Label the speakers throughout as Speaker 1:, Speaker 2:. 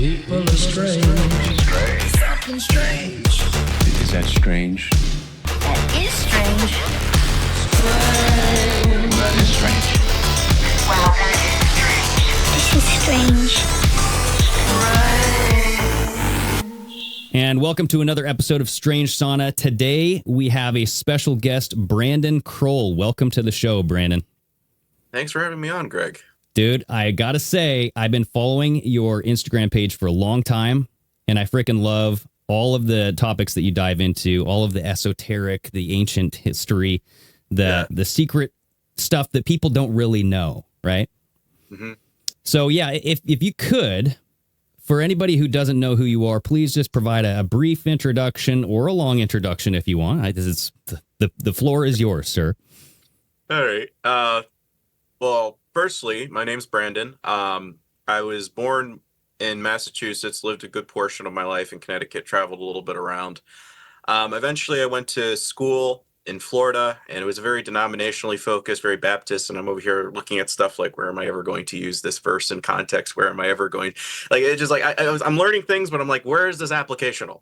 Speaker 1: People are strange. Something strange.
Speaker 2: Is that strange?
Speaker 3: That is strange.
Speaker 1: Strange.
Speaker 2: That is strange.
Speaker 3: Wow, that is strange. This is strange.
Speaker 4: And welcome to another episode of Strange Sauna. Today we have a special guest, Brandon Kroll. Welcome to the show, Brandon.
Speaker 5: Thanks for having me on, Greg.
Speaker 4: Dude, I gotta say, I've been following your Instagram page for a long time, and I freaking love all of the topics that you dive into, all of the esoteric, the ancient history, the secret stuff that people don't really know, right?
Speaker 5: Mm-hmm.
Speaker 4: So yeah, if you could, for anybody who doesn't know who you are, please just provide a brief introduction or a long introduction if you want. The floor is yours, sir.
Speaker 5: All right. Well, firstly, my name's Brandon. I was born in Massachusetts, lived a good portion of my life in Connecticut, traveled a little bit around. Eventually, I went to school in Florida, and it was very denominationally focused, very Baptist. And I'm over here looking at stuff like, where am I ever going to use this verse in context? Where am I ever going? Like, it's just like I'm learning things, but I'm like, where is this applicational?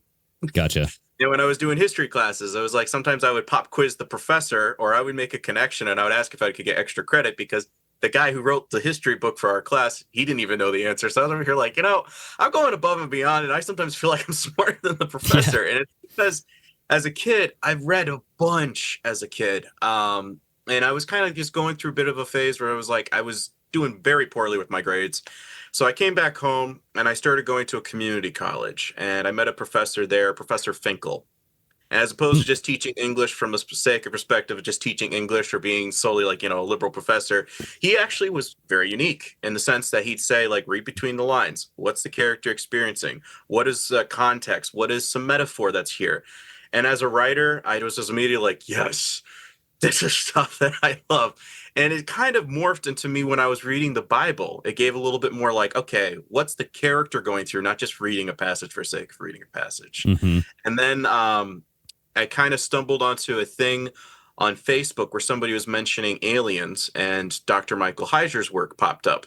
Speaker 4: Gotcha.
Speaker 5: And when I was doing history classes, I was like, sometimes I would pop quiz the professor, or I would make a connection, and I would ask if I could get extra credit because the guy who wrote the history book for our class, he didn't even know the answer. So I was over here like, I'm going above and beyond, and I sometimes feel like I'm smarter than the professor. Yeah. And it's because as a kid, I've read a bunch as a kid. And I was kind of just going through a bit of a phase where I was like, I was doing very poorly with my grades. So I came back home and I started going to a community college, and I met a professor there, Professor Finkel. As opposed to just teaching English from a sake perspective of just teaching English or being solely like, a liberal professor, he actually was very unique in the sense that he'd say, like, read between the lines. What's the character experiencing? What is context? What is some metaphor that's here? And as a writer, I was just immediately like, yes, this is stuff that I love. And it kind of morphed into me when I was reading the Bible. It gave a little bit more like, okay, what's the character going through? Not just reading a passage for sake of reading a passage.
Speaker 4: Mm-hmm.
Speaker 5: And then I kind of stumbled onto a thing on Facebook where somebody was mentioning aliens, and Dr. Michael Heiser's work popped up.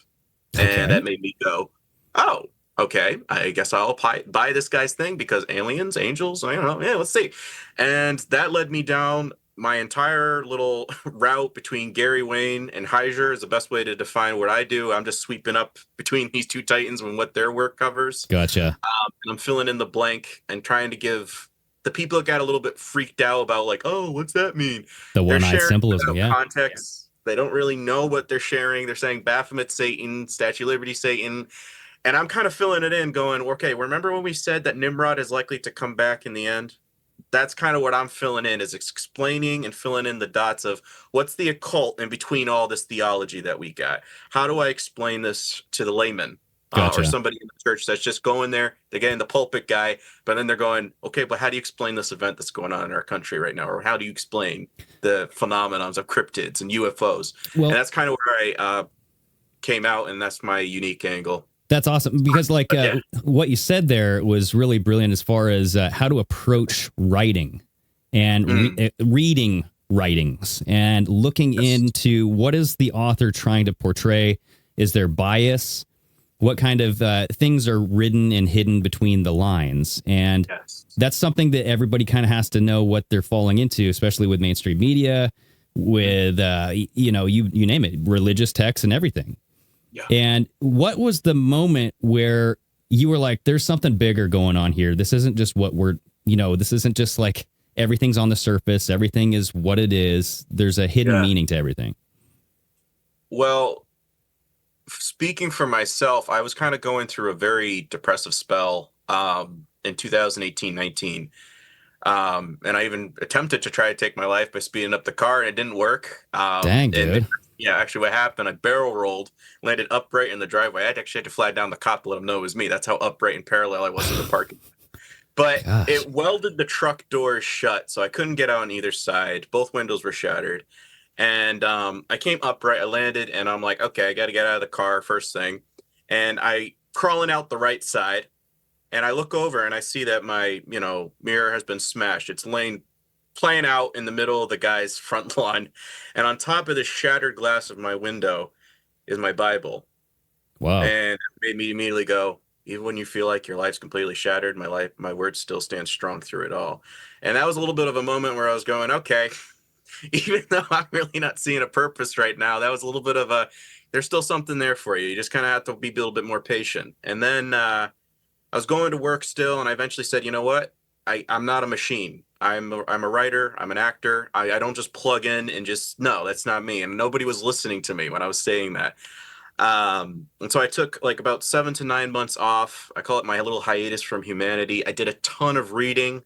Speaker 4: Okay.
Speaker 5: And that made me go, oh, okay, I guess I'll buy this guy's thing because aliens, angels, I don't know. Yeah, let's see. And that led me down my entire little route between Gary Wayne and Heiser is the best way to define what I do. I'm just sweeping up between these two titans and what their work covers.
Speaker 4: Gotcha.
Speaker 5: And I'm filling in the blank and trying to give the people that got a little bit freaked out about like, oh, what's that mean?
Speaker 4: The one-eyed symbolism, yeah.
Speaker 5: Context. They don't really know what they're sharing. They're saying Baphomet Satan, Statue of Liberty Satan. And I'm kind of filling it in going, okay, remember when we said that Nimrod is likely to come back in the end? That's kind of what I'm filling in, is explaining and filling in the dots of what's the occult in between all this theology that we got. How do I explain this to the layman?
Speaker 4: Gotcha.
Speaker 5: Or somebody in the church that's just going there, they're getting the pulpit guy, but then they're going, okay, but how do you explain this event that's going on in our country right now? Or how do you explain the phenomenons of cryptids and UFOs?
Speaker 4: Well,
Speaker 5: and that's kind of where I came out, and that's my unique angle.
Speaker 4: That's awesome, because what you said there was really brilliant as far as how to approach writing and reading writings and looking into what is the author trying to portray. Is there bias? What kind of things are written and hidden between the lines? And that's something that everybody kind of has to know what they're falling into, especially with mainstream media, with, you name it, religious texts and everything. Yeah. And what was the moment where you were like, there's something bigger going on here? This isn't just what this isn't just like everything's on the surface. Everything is what it is. There's a hidden meaning to everything.
Speaker 5: Well, speaking for myself, I was kind of going through a very depressive spell in 2018-19. And I even attempted to try to take my life by speeding up the car, and it didn't work.
Speaker 4: Dang, dude.
Speaker 5: Yeah, actually what happened, I barrel rolled, landed upright in the driveway. I actually had to flag down the cop to let him know it was me. That's how upright and parallel I was in the parking. But it welded the truck doors shut, so I couldn't get out on either side. Both windows were shattered. And I came upright, I landed, and I'm like, okay, I got to get out of the car first thing. And I crawling out the right side, and I look over and I see that my, mirror has been smashed. It's playing out in the middle of the guy's front lawn. And on top of the shattered glass of my window is my Bible.
Speaker 4: Wow.
Speaker 5: And it made me immediately go, Even when you feel like your life's completely shattered, my word still stands strong through it all. And that was a little bit of a moment where I was going, okay, even though I'm really not seeing a purpose right now, that was a little bit of a, there's still something there for you. You just kind of have to be a little bit more patient. And then I was going to work still, and I eventually said, you know what? I'm not a machine. I'm a writer. I'm an actor. I don't just plug in and just, no, that's not me. And nobody was listening to me when I was saying that. And so I took like about 7 to 9 months off. I call it my little hiatus from humanity. I did a ton of reading.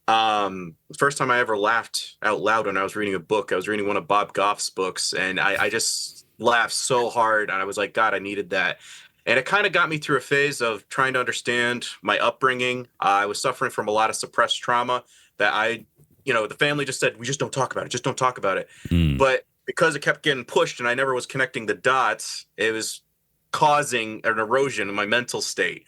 Speaker 5: First time I ever laughed out loud when I was reading a book, I was reading one of Bob Goff's books, and I just laughed so hard, and I was like, God, I needed that. And it kind of got me through a phase of trying to understand my upbringing. I was suffering from a lot of suppressed trauma that the family just said, we just don't talk about it. Just don't talk about it.
Speaker 4: Mm.
Speaker 5: But because it kept getting pushed and I never was connecting the dots, it was causing an erosion in my mental state.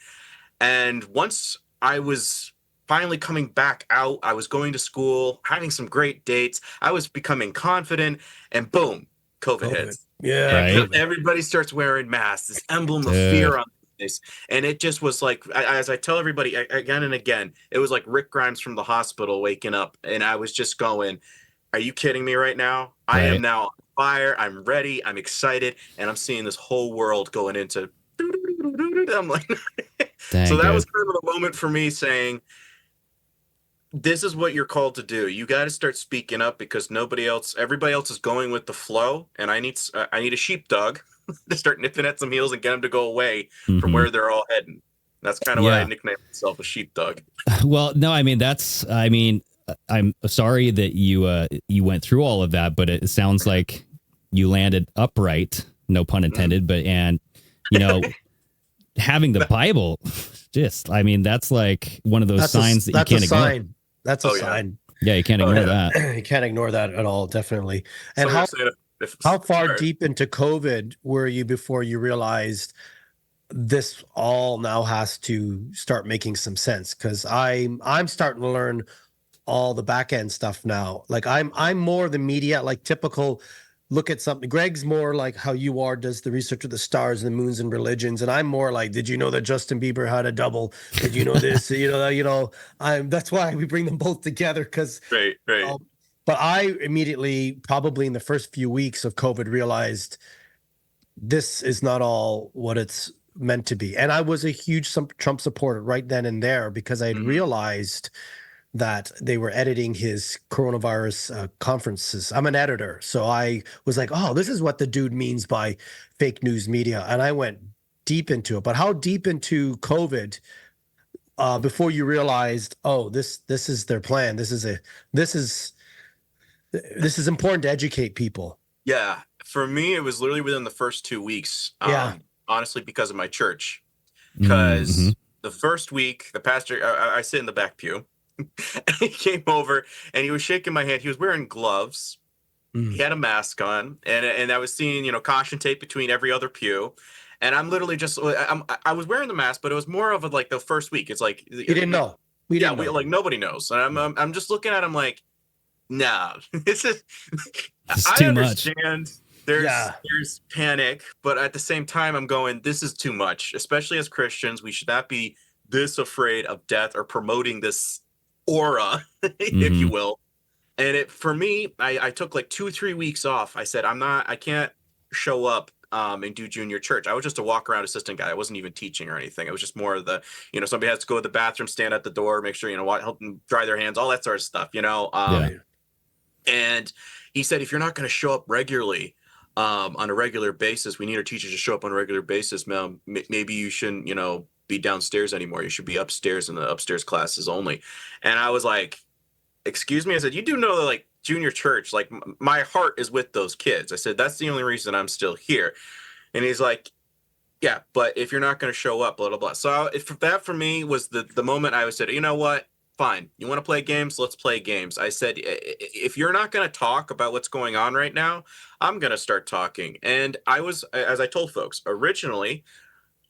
Speaker 5: And once I was finally coming back out, I was going to school, having some great dates, I was becoming confident, and boom, COVID hits.
Speaker 6: Yeah.
Speaker 4: Right.
Speaker 5: Everybody starts wearing masks, this emblem of
Speaker 4: Dude.
Speaker 5: fear on this. And it just was like, as I tell everybody again and again, it was like Rick Grimes from the hospital waking up. And I was just going, are you kidding me right now? I am
Speaker 4: Right.
Speaker 5: now on fire. I'm ready. I'm excited. And I'm seeing this whole world going into. I'm like,
Speaker 4: Dang,
Speaker 5: so that
Speaker 4: dude.
Speaker 5: was kind of the moment for me saying, this is what you're called to do. You got to start speaking up because everybody else is going with the flow. And I need a sheepdog to start nipping at some heels and get them to go away from
Speaker 4: Mhm.
Speaker 5: where they're all heading. That's kind of why
Speaker 4: Yeah.
Speaker 5: I nicknamed myself a sheepdog.
Speaker 4: Well, no, I mean, I'm sorry that you went through all of that, but it sounds like you landed upright, no pun intended, but, and, having the Bible, that's like one of those signs that you can't ignore.
Speaker 6: Sign. That's a sign.
Speaker 4: Yeah, you can't ignore that.
Speaker 6: You can't ignore that at all, definitely. And
Speaker 5: Someone said
Speaker 6: how far
Speaker 5: sorry.
Speaker 6: deep into COVID were you before you realized this all now has to start making some sense? Because I'm starting to learn all the back end stuff now. Like I'm more the media, like typical look at something. Greg's more like how you are, does the research of the stars and the moons and religions, and I'm more like, did you know that Justin Bieber had a double? Did you know this? That's why we bring them both together, because
Speaker 5: Right.
Speaker 6: but I immediately, probably in the first few weeks of COVID, realized this is not all what it's meant to be. And I was a huge Trump supporter right then and there, because I had realized that they were editing his coronavirus conferences. I'm an editor, so I was like, oh, this is what the dude means by fake news media. And I went deep into it. But how deep into COVID before you realized, oh, this is their plan. This is important to educate people.
Speaker 5: Yeah. For me, it was literally within the first 2 weeks. Honestly, because of my church. Because the first week, the pastor, I sit in the back pew. And he came over and he was shaking my hand. He was wearing gloves. He had a mask on, and I was seeing, caution tape between every other pew. And I'm literally just, I was wearing the mask, but it was more of like the first week. It's like
Speaker 6: you didn't know. We didn't know.
Speaker 5: Like nobody knows. And I'm just looking at him like, nah, this is I
Speaker 4: too
Speaker 5: understand.
Speaker 4: much.
Speaker 5: There's panic, but at the same time, I'm going, this is too much. Especially as Christians, we should not be this afraid of death or promoting this aura, if you will. And for me, I took like 2-3 weeks off. I said, I can't show up and do junior church. I was just a walk around assistant guy. I wasn't even teaching or anything. It was just more of the, somebody has to go to the bathroom, stand at the door, make sure, help them dry their hands, all that sort of stuff, And he said, if you're not going to show up regularly on a regular basis, we need our teachers to show up on a regular basis. Maybe you shouldn't, be downstairs anymore. You should be upstairs in the upstairs classes only. And I was like, excuse me? I said, you do know that like junior church, like my heart is with those kids. I said, that's the only reason I'm still here. And he's like, yeah, but if you're not going to show up, blah, blah, blah. So that for me was the moment I said, you know what? Fine. You want to play games? Let's play games. I said, if you're not going to talk about what's going on right now, I'm going to start talking. And I was, as I told folks, originally,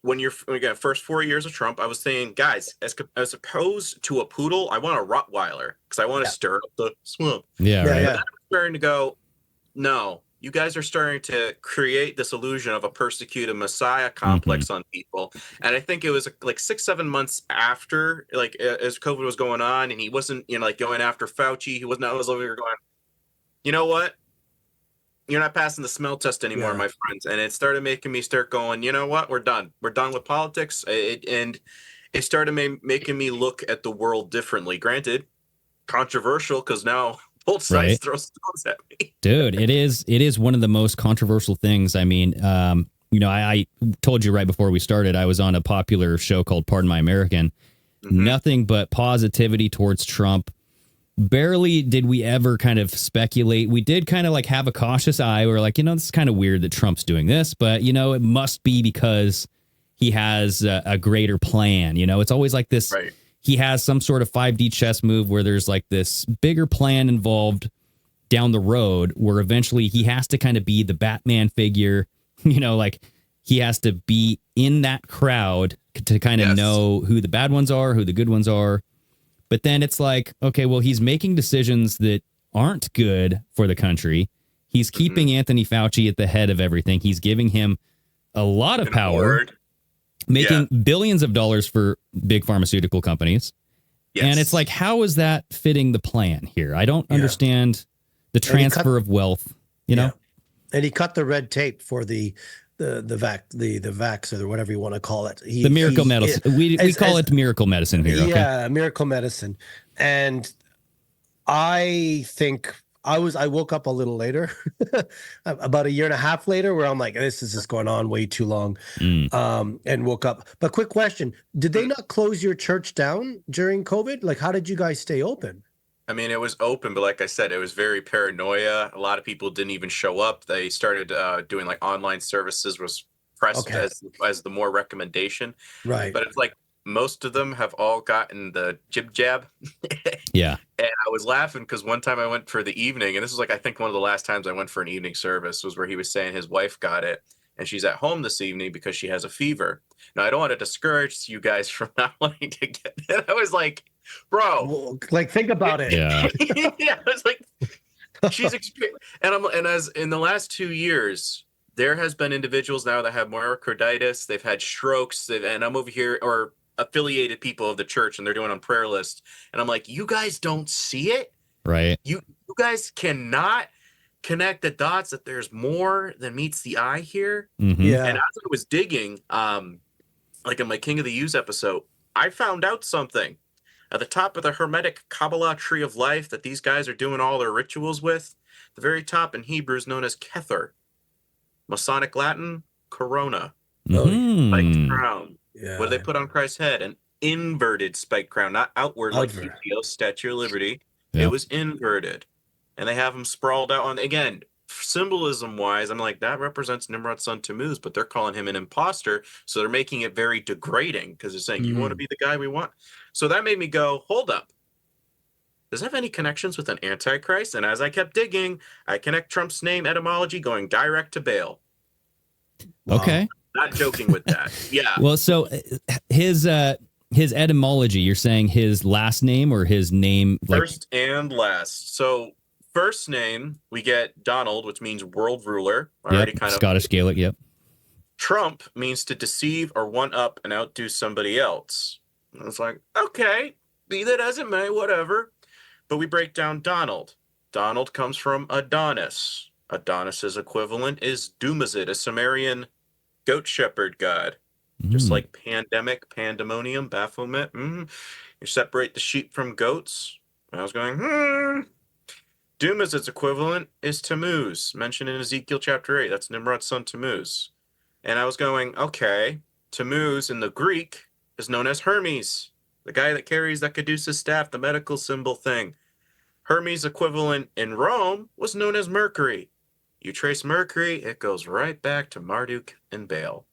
Speaker 5: when you got first 4 years of Trump, I was saying, guys, as opposed to a poodle, I want a Rottweiler because I want to stir up the swamp.
Speaker 4: Yeah, right.
Speaker 5: But then I'm starting to go, no, you guys are starting to create this illusion of a persecuted Messiah complex on people. And I think it was like 6-7 months after, like as COVID was going on, and he wasn't, like going after Fauci. He was over here going, you know what? You're not passing the smell test anymore, my friends. And it started making me start going, you know what? We're done. We're done with politics. And it started making me look at the world differently. Granted, controversial, because now both sides throw stones at me.
Speaker 4: Dude, it is one of the most controversial things. I mean, I told you right before we started, I was on a popular show called Pardon My American. Nothing but positivity towards Trump. Barely did we ever kind of speculate. We did kind of like have a cautious eye. We're like, this is kind of weird that Trump's doing this, but it must be because he has a greater plan. It's always like this.
Speaker 5: Right.
Speaker 4: He has some sort of 5D chess move where there's like this bigger plan involved down the road where eventually he has to kind of be the Batman figure, like he has to be in that crowd to kind of know who the bad ones are, who the good ones are. But then it's like, okay, well, he's making decisions that aren't good for the country. He's keeping Anthony Fauci at the head of everything. He's giving him a lot of power, making billions of dollars for big pharmaceutical companies. Yes. And it's like, how is that fitting the plan here? I don't understand the transfer of wealth, know?
Speaker 6: And he cut the red tape for the vax or whatever you want to call it.
Speaker 4: The miracle medicine. We call it miracle medicine here. Okay?
Speaker 6: Yeah, miracle medicine. And I think I woke up a little later, about a year and a half later, where I'm like, this is just going on way too long, and woke up. But quick question, did they not close your church down during COVID? Like, how did you guys stay open?
Speaker 5: I mean, it was open, but like I said, it was very paranoia. A lot of people didn't even show up. They started doing like online services, was pressed as the more recommendation.
Speaker 6: Right.
Speaker 5: But it's like most of them have all gotten the jib jab.
Speaker 4: Yeah.
Speaker 5: And I was laughing because one time I went for the evening, and this was like, I think one of the last times I went for an evening service was where he was saying his wife got it and she's at home this evening because she has a fever. Now, I don't want to discourage you guys from not wanting to get it. I was like, bro,
Speaker 6: well, like, think about it.
Speaker 4: Yeah.
Speaker 5: Yeah, I was like, she's and as in the last 2 years, there has been individuals now that have myocarditis, they've had strokes, and I'm over here, or affiliated people of the church, and they're doing on prayer list, and I'm like, you guys don't see it,
Speaker 4: right?
Speaker 5: You guys cannot connect the dots that there's more than meets the eye here.
Speaker 6: Yeah.
Speaker 5: And as I was digging, like in my King of the U's episode, I found out something. At the top of the Hermetic Kabbalah tree of life that these guys are doing all their rituals with, the very top in Hebrew is known as Kether. Masonic Latin, corona. Spiked crown.
Speaker 6: Yeah.
Speaker 5: What do they put on Christ's head? An inverted spiked crown, not outward like PTO, Statue of Liberty. Yep. It was inverted. And they have them sprawled out on, again, symbolism-wise, I'm like, that represents Nimrod's son Tammuz, but they're calling him an imposter, so they're making it very degrading, because they're saying, you want to be the guy we want? So that made me go, hold up. Does it have any connections with an antichrist? And as I kept digging, I connect Trump's name etymology going direct to Baal.
Speaker 4: Okay.
Speaker 5: Not joking with that. Yeah.
Speaker 4: Well, so his etymology, you're saying his last name or his name?
Speaker 5: First and last. So first name, we get Donald, which means world ruler. Already kind of
Speaker 4: Scottish Gaelic, yep.
Speaker 5: Trump means to deceive or one up and outdo somebody else. And it's like, okay, be that as it may, whatever. But we break down Donald. Donald comes from Adonis. Adonis's equivalent is Dumazit, a Sumerian goat shepherd god. Just like pandemic, pandemonium, Baphomet. You separate the sheep from goats. And I was going, Dumazit's equivalent is Tammuz, mentioned in Ezekiel chapter 8. That's Nimrod's son Tammuz. And I was going, okay, Tammuz in the Greek is known as Hermes, the guy that carries that Caduceus staff, the medical symbol thing. Hermes' equivalent in Rome was known as Mercury. You trace Mercury, it goes right back to Marduk and Baal.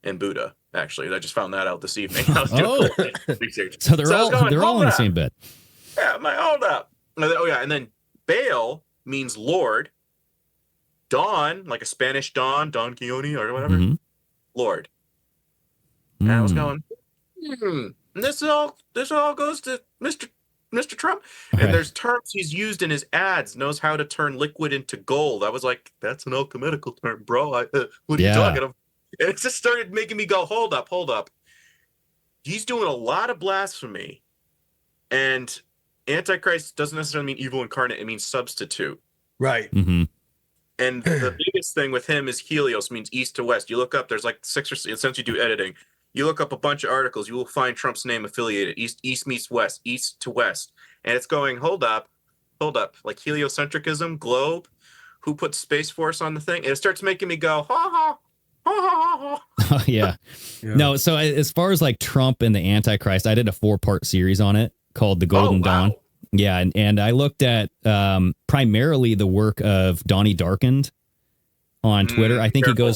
Speaker 5: And Buddha, actually. I just found that out this evening. I was doing research.
Speaker 4: So they're all in the same bed.
Speaker 5: Yeah, hold up. Oh, yeah, and then Baal means Lord. Don, like a Spanish Don, Don Quixote or whatever, Lord. And I was going, and this all goes to Mr. Mr. Trump?
Speaker 4: Right.
Speaker 5: And there's terms he's used in his ads, knows how to turn liquid into gold. I was like, that's an alchemical term, bro. What are you talking about? And it just started making me go, hold up. He's doing a lot of blasphemy. And Antichrist doesn't necessarily mean evil incarnate. It means substitute.
Speaker 6: Right.
Speaker 4: Mm-hmm.
Speaker 5: And the biggest thing with him is Helios, means east to west. You look up, there's like 6 or 6, since you do editing, you look up a bunch of articles, you will find Trump's name affiliated. East meets west, east to west. And it's going, hold up. Like heliocentrism, globe, who put Space Force on the thing? And it starts making me go, ha ha.
Speaker 4: Yeah. No, so as far as like Trump and the Antichrist, I did a 4-part series on it called The Golden Dawn. Yeah, and I looked at primarily the work of Donnie Darkened on Twitter. I think
Speaker 5: careful.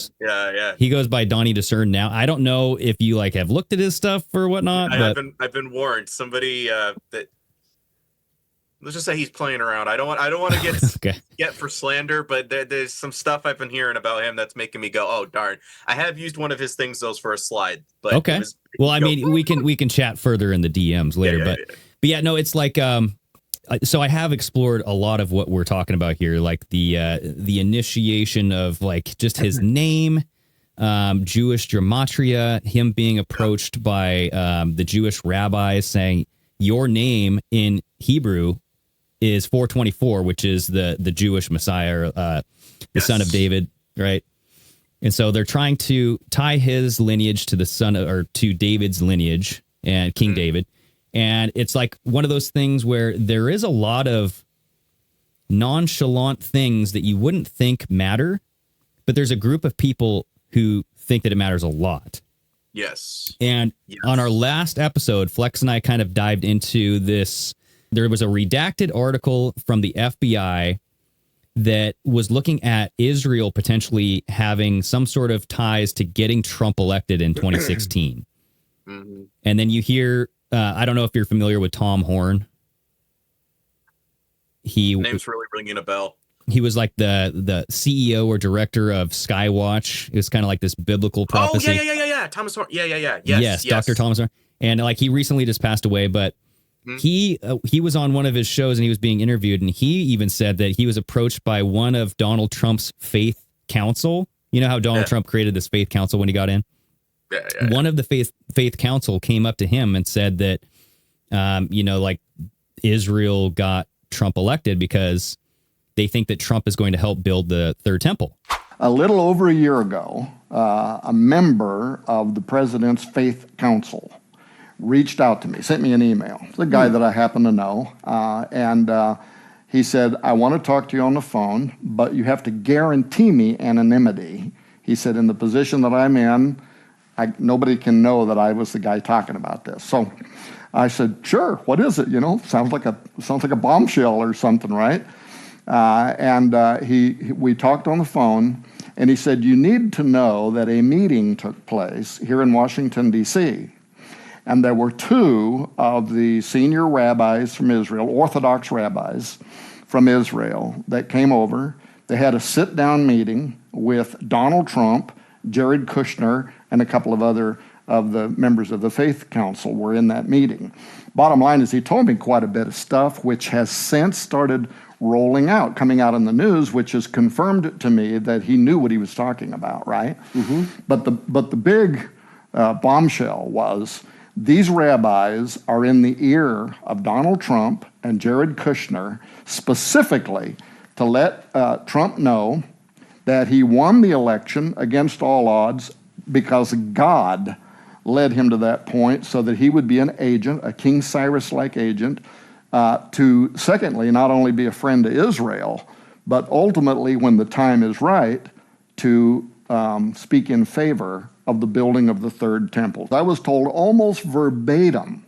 Speaker 4: He goes by Donnie Discern now. I don't know if you like have looked at his stuff or whatnot.
Speaker 5: I've been warned. Somebody that, let's just say he's playing around. I don't want to get get for slander, but there's some stuff I've been hearing about him that's making me go, oh darn. I have used one of his things for a slide. But
Speaker 4: okay. Well, I mean, we can chat further in the DMs later, but yeah, no, it's like so I have explored a lot of what we're talking about here, like the initiation of like just his name, Jewish gematria, him being approached by the Jewish rabbis saying your name in Hebrew is 424, which is the Jewish Messiah, the son of David, right? And so they're trying to tie his lineage to to David's lineage and King David. And it's like one of those things where there is a lot of nonchalant things that you wouldn't think matter, but there's a group of people who think that it matters a lot.
Speaker 5: Yes.
Speaker 4: And on our last episode, Flex and I kind of dived into this. There was a redacted article from the FBI that was looking at Israel potentially having some sort of ties to getting Trump elected in 2016. Mm-hmm. And then you hear, I don't know if you're familiar with Tom Horn.
Speaker 5: Name's really ringing a bell.
Speaker 4: He was like the CEO or director of Skywatch. It was kind of like this biblical prophecy.
Speaker 5: Oh, yeah. Thomas Horn. Yeah.
Speaker 4: Yes, Dr. Thomas Horn. And like he recently just passed away, but he was on one of his shows and he was being interviewed, and he even said that he was approached by one of Donald Trump's faith council. You know how Donald Trump created this faith council when he got in? Yeah. One of the faith council came up to him and said that, like Israel got Trump elected because they think that Trump is going to help build the third temple.
Speaker 7: A little over a year ago, a member of the president's faith council reached out to me, sent me an email. It's a guy that I happen to know. And he said, I want to talk to you on the phone, but you have to guarantee me anonymity. He said, in the position that I'm in, nobody can know that I was the guy talking about this. So I said, sure, what is it? Sounds like a bombshell or something, right? We talked on the phone, and he said, you need to know that a meeting took place here in Washington, D.C., and there were 2 of the senior rabbis from Israel, Orthodox rabbis from Israel, that came over. They had a sit-down meeting with Donald Trump, Jared Kushner, and a couple of other of the members of the Faith Council were in that meeting. Bottom line is he told me quite a bit of stuff, which has since started rolling out, coming out in the news, which has confirmed to me that he knew what he was talking about, right? Mm-hmm. But the big bombshell was these rabbis are in the ear of Donald Trump and Jared Kushner specifically to let Trump know that he won the election against all odds because God led him to that point so that he would be an agent, a King Cyrus-like agent, to, secondly, not only be a friend to Israel, but ultimately, when the time is right, to speak in favor of the building of the third temple. I was told almost verbatim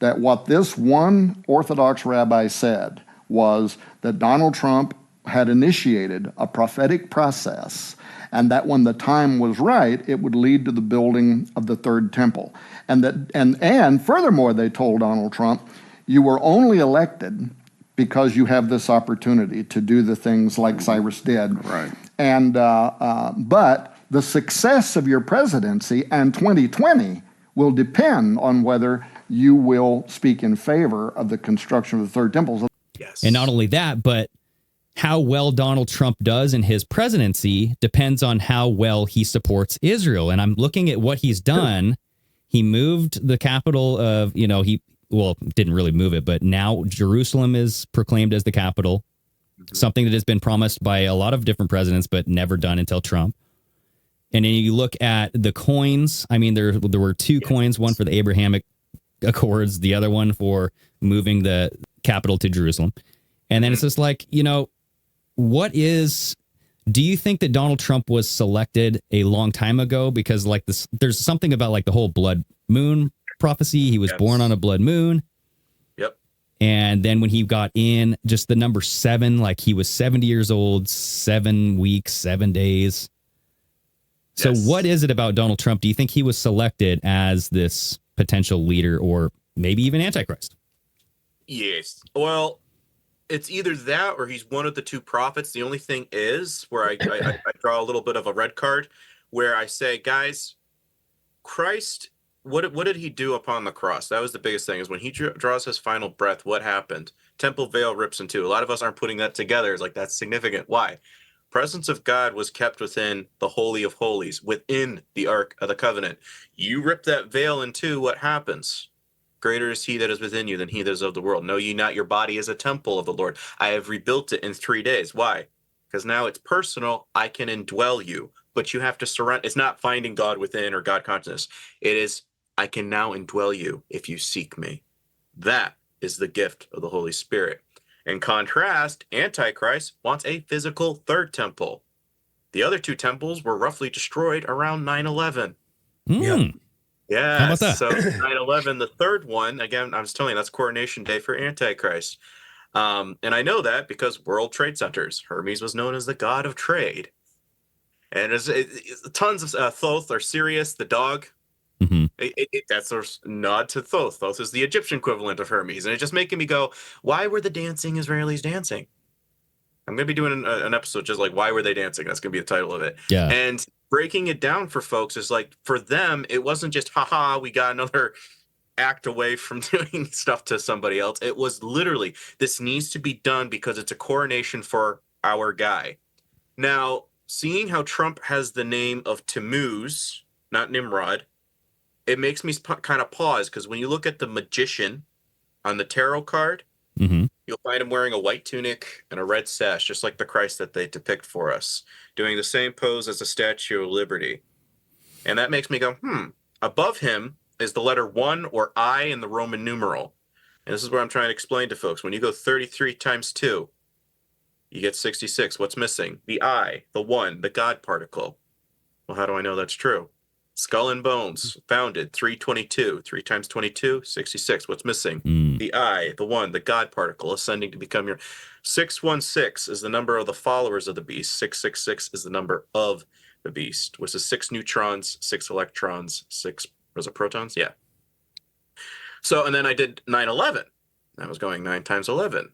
Speaker 7: that what this one Orthodox rabbi said was that Donald Trump had initiated a prophetic process, and that when the time was right, it would lead to the building of the third temple. And furthermore, they told Donald Trump, you were only elected because you have this opportunity to do the things like Cyrus did.
Speaker 1: Right.
Speaker 7: And but the success of your presidency and 2020 will depend on whether you will speak in favor of the construction of the third temple.
Speaker 5: Yes.
Speaker 4: And not only that, but how well Donald Trump does in his presidency depends on how well he supports Israel. And I'm looking at what he's done. He moved the capital of, didn't really move it, but now Jerusalem is proclaimed as the capital, something that has been promised by a lot of different presidents, but never done until Trump. And then you look at the coins. I mean, there were two coins, one for the Abrahamic Accords, the other one for moving the capital to Jerusalem. And then it's just like, do you think that Donald Trump was selected a long time ago? Because like this, there's something about like the whole blood moon prophecy. He was born on a blood moon.
Speaker 5: Yep.
Speaker 4: And then when he got in, just the number 7, like he was 70 years old, 7 weeks, 7 days. So what is it about Donald Trump? Do you think he was selected as this potential leader or maybe even Antichrist?
Speaker 5: Yes. Well, it's either that or he's one of the two prophets. The only thing is where I draw a little bit of a red card where I say, guys, Christ, what did he do upon the cross? That was the biggest thing, is when he draws his final breath, what happened? Temple veil rips in two. A lot of us aren't putting that together. It's like, that's significant. Why? Presence of God was kept within the Holy of Holies, within the Ark of the Covenant. You rip that veil in two, what happens? Greater is he that is within you than he that is of the world. Know ye not your body is a temple of the Lord? I have rebuilt it in 3 days. Why? Because now it's personal. I can indwell you, but you have to surrender. It's not finding God within or God consciousness. It is, I can now indwell you if you seek me. That is the gift of the Holy Spirit. In contrast, Antichrist wants a physical third temple. The other two temples were roughly destroyed around 9/11.
Speaker 6: Yeah.
Speaker 5: Yeah.
Speaker 4: How about that?
Speaker 5: So 9/11, the third one, again, I was telling you, that's coronation day for Antichrist. And I know that because World Trade Centers, Hermes was known as the god of trade. And it's tons of Thoth or Sirius, the dog.
Speaker 4: Mm-hmm.
Speaker 5: That's a nod to Thoth. Thoth is the Egyptian equivalent of Hermes. And it's just making me go, why were the dancing Israelis dancing? I'm going to be doing an episode just like, why were they dancing? That's going to be the title of it.
Speaker 4: Yeah.
Speaker 5: And breaking it down for folks is like, for them, it wasn't just, haha, we got another act away from doing stuff to somebody else. It was literally, this needs to be done because it's a coronation for our guy. Now, seeing how Trump has the name of Tammuz, not Nimrod, it makes me kind of pause, because when you look at the magician on the tarot card,
Speaker 4: Mm-hmm.
Speaker 5: you'll find him wearing a white tunic and a red sash, just like the Christ that they depict for us, doing the same pose as the Statue of Liberty. And that makes me go, above him is the letter 1 or I in the Roman numeral. And this is what I'm trying to explain to folks. When you go 33 times 2, you get 66. What's missing? The I, the 1, the God particle. Well, how do I know that's true? Skull and Bones, founded 322. 3 times 22, 66. What's missing? The I, the 1, the God particle, ascending to become your 616 is the number of the followers of the beast. 666 is the number of the beast, which is 6 neutrons, 6 electrons, 6 was it protons? Yeah. So, and then I did 9/11. I was going 9 times 11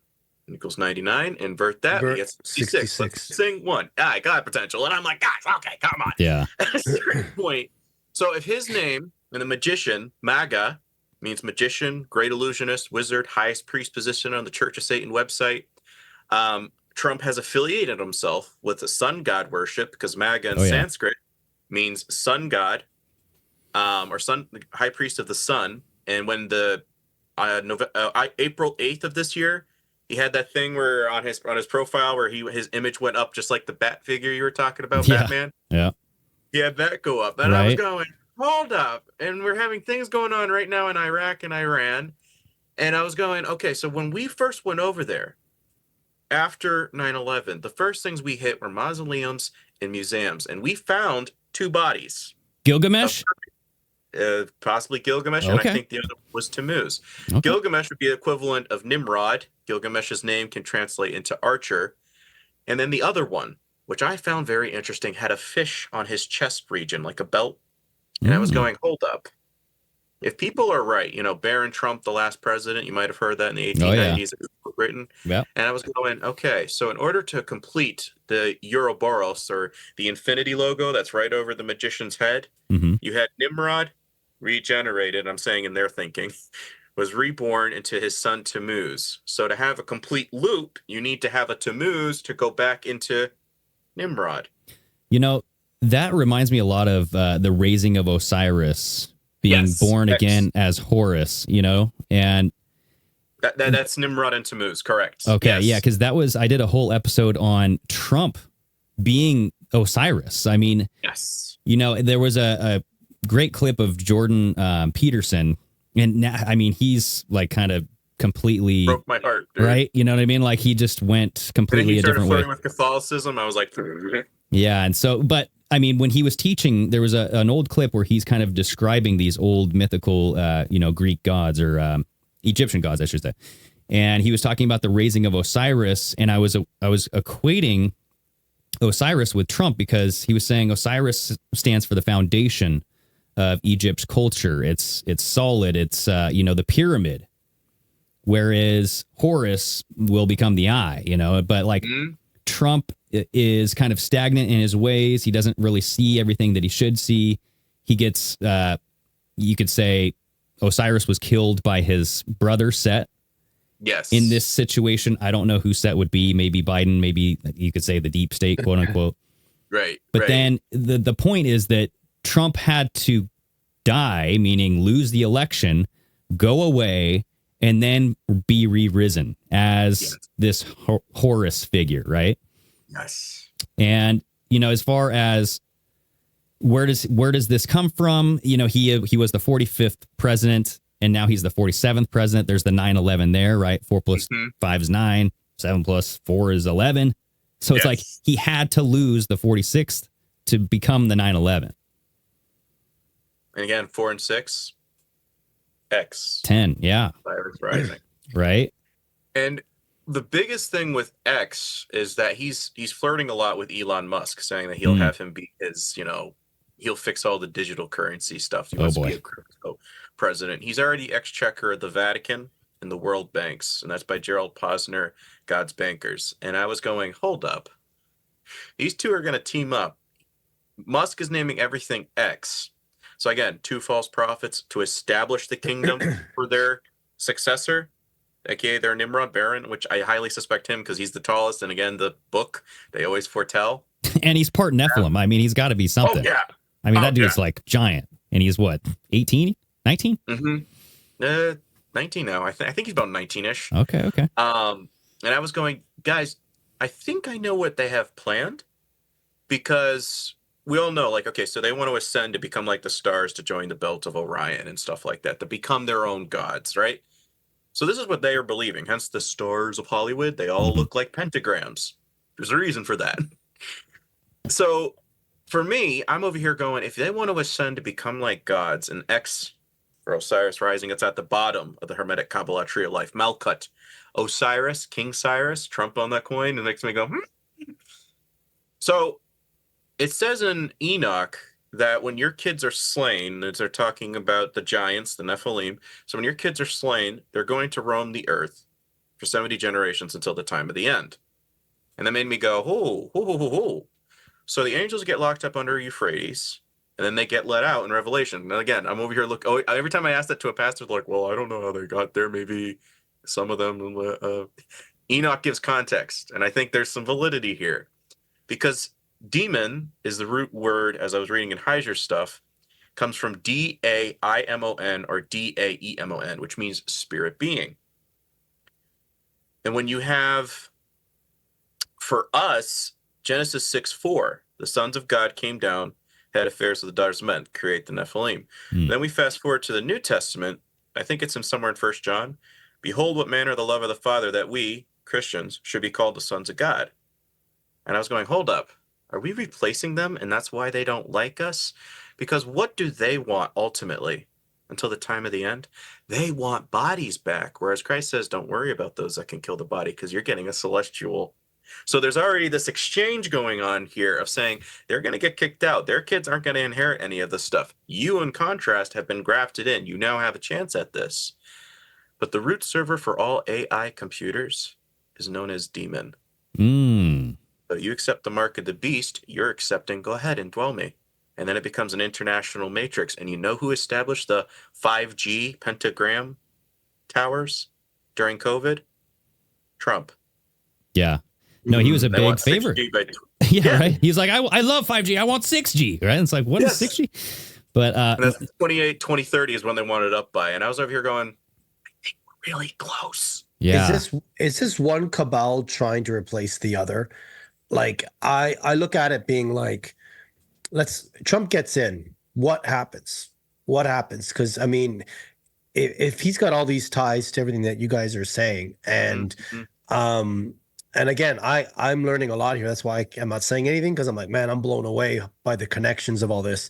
Speaker 5: equals 99. Invert that, we get 66. Let's sing 1. I got potential. And I'm like, guys, okay, come on.
Speaker 4: Yeah.
Speaker 5: At a certain point. So if his name and the magician, MAGA, means magician, great illusionist, wizard, highest priest position on the Church of Satan website, Trump has affiliated himself with the sun god worship, because MAGA in Sanskrit means sun god, or sun, high priest of the sun. And when the April 8th of this year, he had that thing where on his profile where his image went up just like the bat figure you were talking about, Batman.
Speaker 4: Yeah.
Speaker 5: He had that go up. And I was going, hold up. And we're having things going on right now in Iraq and Iran. And I was going, okay, so when we first went over there after 9/11, the first things we hit were mausoleums and museums. And we found 2 bodies.
Speaker 4: Gilgamesh?
Speaker 5: Possibly Gilgamesh, and I think the other one was Tammuz. Okay. Gilgamesh would be the equivalent of Nimrod. Gilgamesh's name can translate into archer. And then the other one, which I found very interesting, had a fish on his chest region, like a belt. And I was going, hold up. If people are right, Barron Trump, the last president, you might have heard that in the 1890s, Britain. Yeah. And I was going, okay, so in order to complete the Ouroboros, or the infinity logo that's right over the magician's head, you had Nimrod, regenerated, I'm saying in their thinking, was reborn into his son Tammuz. So to have a complete loop, you need to have a Tammuz to go back into Nimrod.
Speaker 4: You know, that reminds me a lot of the raising of Osiris being
Speaker 5: Yes,
Speaker 4: born
Speaker 5: X.
Speaker 4: again as Horus, you know, and
Speaker 5: That's Nimrod and Tammuz, correct?
Speaker 4: okay,
Speaker 5: Yes.
Speaker 4: yeah, because I did a whole episode on Trump being Osiris. I mean,
Speaker 5: Yes.
Speaker 4: you know, there was a great clip of Jordan Peterson, and now, I mean, he's like kind of completely
Speaker 5: Broke my heart, dude.
Speaker 4: right. You know what I mean? Like he just went
Speaker 5: And then
Speaker 4: completely
Speaker 5: he
Speaker 4: a
Speaker 5: started
Speaker 4: different way.
Speaker 5: flirting with Catholicism. I was like,
Speaker 4: Yeah, and so, but I mean, when he was teaching, there was an old clip where he's kind of describing these old mythical, Greek gods or Egyptian gods, I should say. And he was talking about the raising of Osiris, and I was equating Osiris with Trump because he was saying Osiris stands for the foundation of Egypt's culture. It's solid. It's the pyramid, whereas Horus will become the eye. But like Trump is kind of stagnant in his ways. He doesn't really see everything that he should see. He gets, you could say, Osiris was killed by his brother Set.
Speaker 5: yes.
Speaker 4: In this situation, I don't know who Set would be. Maybe Biden. Maybe you could say the deep state, quote unquote.
Speaker 5: Right.
Speaker 4: But
Speaker 5: right.
Speaker 4: then the point is that Trump had to die, meaning lose the election, go away, and then be re-risen as this Horus figure, right?
Speaker 5: Yes.
Speaker 4: And as far as where does this come from? He was the 45th president, and now he's the 47th president. There's the 9/11 there, right? 4 plus 5 is 9. 7 plus 4 is 11. So it's like he had to lose the 46th to become the 9/11.
Speaker 5: And again, 4 and 6, X.
Speaker 4: 10, yeah.
Speaker 5: Osiris rising.
Speaker 4: Right?
Speaker 5: And the biggest thing with X is that he's flirting a lot with Elon Musk, saying that he'll have him be his, he'll fix all the digital currency stuff. He wants to be a crypto president. He's already exchequer of the Vatican and the World Banks, and that's by Gerald Posner, God's Bankers. And I was going, hold up. These two are going to team up. Musk is naming everything X. So again, 2 false prophets to establish the kingdom for their successor, aka their Nimrod Baron, which I highly suspect him because he's the tallest. And again, the book, they always foretell.
Speaker 4: And he's part Nephilim. I mean, he's got to be something.
Speaker 5: Oh, yeah.
Speaker 4: I mean, that dude's like giant. And he's what, 18? 19?
Speaker 5: 19 now. I think he's about 19-ish.
Speaker 4: Okay.
Speaker 5: And I was going, guys, I think I know what they have planned, because we all know, like, okay, so they want to ascend to become like the stars, to join the belt of Orion and stuff like that, to become their own gods, right? So this is what they are believing. Hence the stars of Hollywood. They all look like pentagrams. There's a reason for that. So for me, I'm over here going, if they want to ascend to become like gods, and X for Osiris rising, it's at the bottom of the Hermetic Kabbalah tree of life. Malkut, Osiris, King Cyrus, Trump on that coin. It makes me go, So it says in Enoch that when your kids are slain, as they're talking about the giants, the Nephilim, so when your kids are slain, they're going to roam the earth for 70 generations until the time of the end. And that made me go, oh. So the angels get locked up under Euphrates, and then they get let out in Revelation. And again, I'm over here every time I ask that to a pastor, they're like, well, I don't know how they got there. Maybe some of them. Enoch gives context, and I think there's some validity here, because demon is the root word, as I was reading in Heiser's stuff, comes from D-A-I-M-O-N or D-A-E-M-O-N, which means spirit being. And when you have, for us, Genesis 6:4, the sons of God came down, had affairs with the daughters of men, create the Nephilim. Then we fast forward to the New Testament. I think it's in somewhere in 1 John. Behold, what manner the love of the Father, that we, Christians, should be called the sons of God. And I was going, hold up. Are we replacing them, and that's why they don't like us? Because what do they want ultimately until the time of the end? They want bodies back, whereas Christ says, don't worry about those that can kill the body, because you're getting a celestial. So there's already this exchange going on here of saying they're going to get kicked out. Their kids aren't going to inherit any of this stuff. You, in contrast, have been grafted in. You now have a chance at this. But the root server for all AI computers is known as demon. So you accept the mark of the beast, you're accepting, go ahead and dwell me. and then it becomes an international matrix. And you know who established the 5G pentagram towers during COVID? Trump.
Speaker 4: Yeah. No, he was a
Speaker 5: They
Speaker 4: big
Speaker 5: want
Speaker 4: favorite.
Speaker 5: 6G by
Speaker 4: Yeah, right. He's like, I love 5G. I want 6G. Right. And it's like, what is
Speaker 5: Yes.
Speaker 4: 6G? But
Speaker 5: And that's 2030 is when they want it up by. And I was over here going, I think we're really close.
Speaker 4: yeah.
Speaker 6: Is this one cabal trying to replace the other? Like I look at it being like, Trump gets in. What happens? What happens? Because I mean, if he's got all these ties to everything that you guys are saying, and and again, I'm learning a lot here. That's why I'm not saying anything, because I'm like, man, I'm blown away by the connections of all this.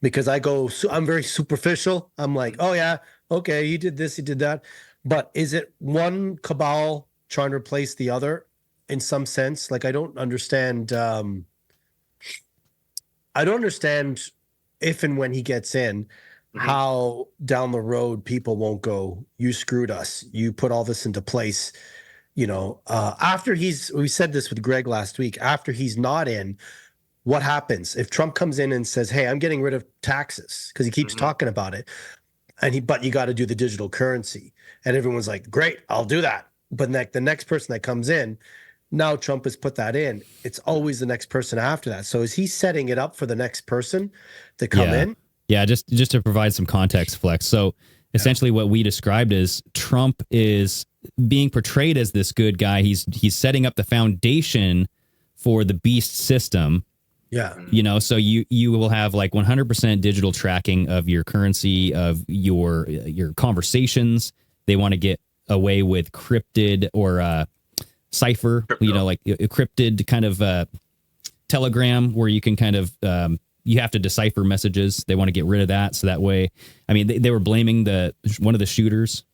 Speaker 6: Because I'm very superficial. I'm like, oh yeah, okay, he did this, he did that. But is it one cabal trying to replace the other in some sense? Like, I don't understand. I don't understand if and when he gets in, how down the road people won't go, you screwed us. You put all this into place. You know, after we said this with Greg last week, after he's not in, what happens if Trump comes in and says, hey, I'm getting rid of taxes, because he keeps talking about it, but you got to do the digital currency, and everyone's like, great, I'll do that. But the next person that comes in, now Trump has put that in, it's always the next person after that. So is he setting it up for the next person to come in?
Speaker 4: Yeah, just to provide some context, Flex. So essentially what we described is Trump is being portrayed as this good guy. He's setting up the foundation for the beast system.
Speaker 6: Yeah.
Speaker 4: You know, so you will have like 100% digital tracking of your currency, of your conversations. They want to get away with cryptid or cipher, you know, like encrypted kind of telegram, where you can kind of you have to decipher messages. They want to get rid of that. So that way, I mean, they were blaming one of the shooters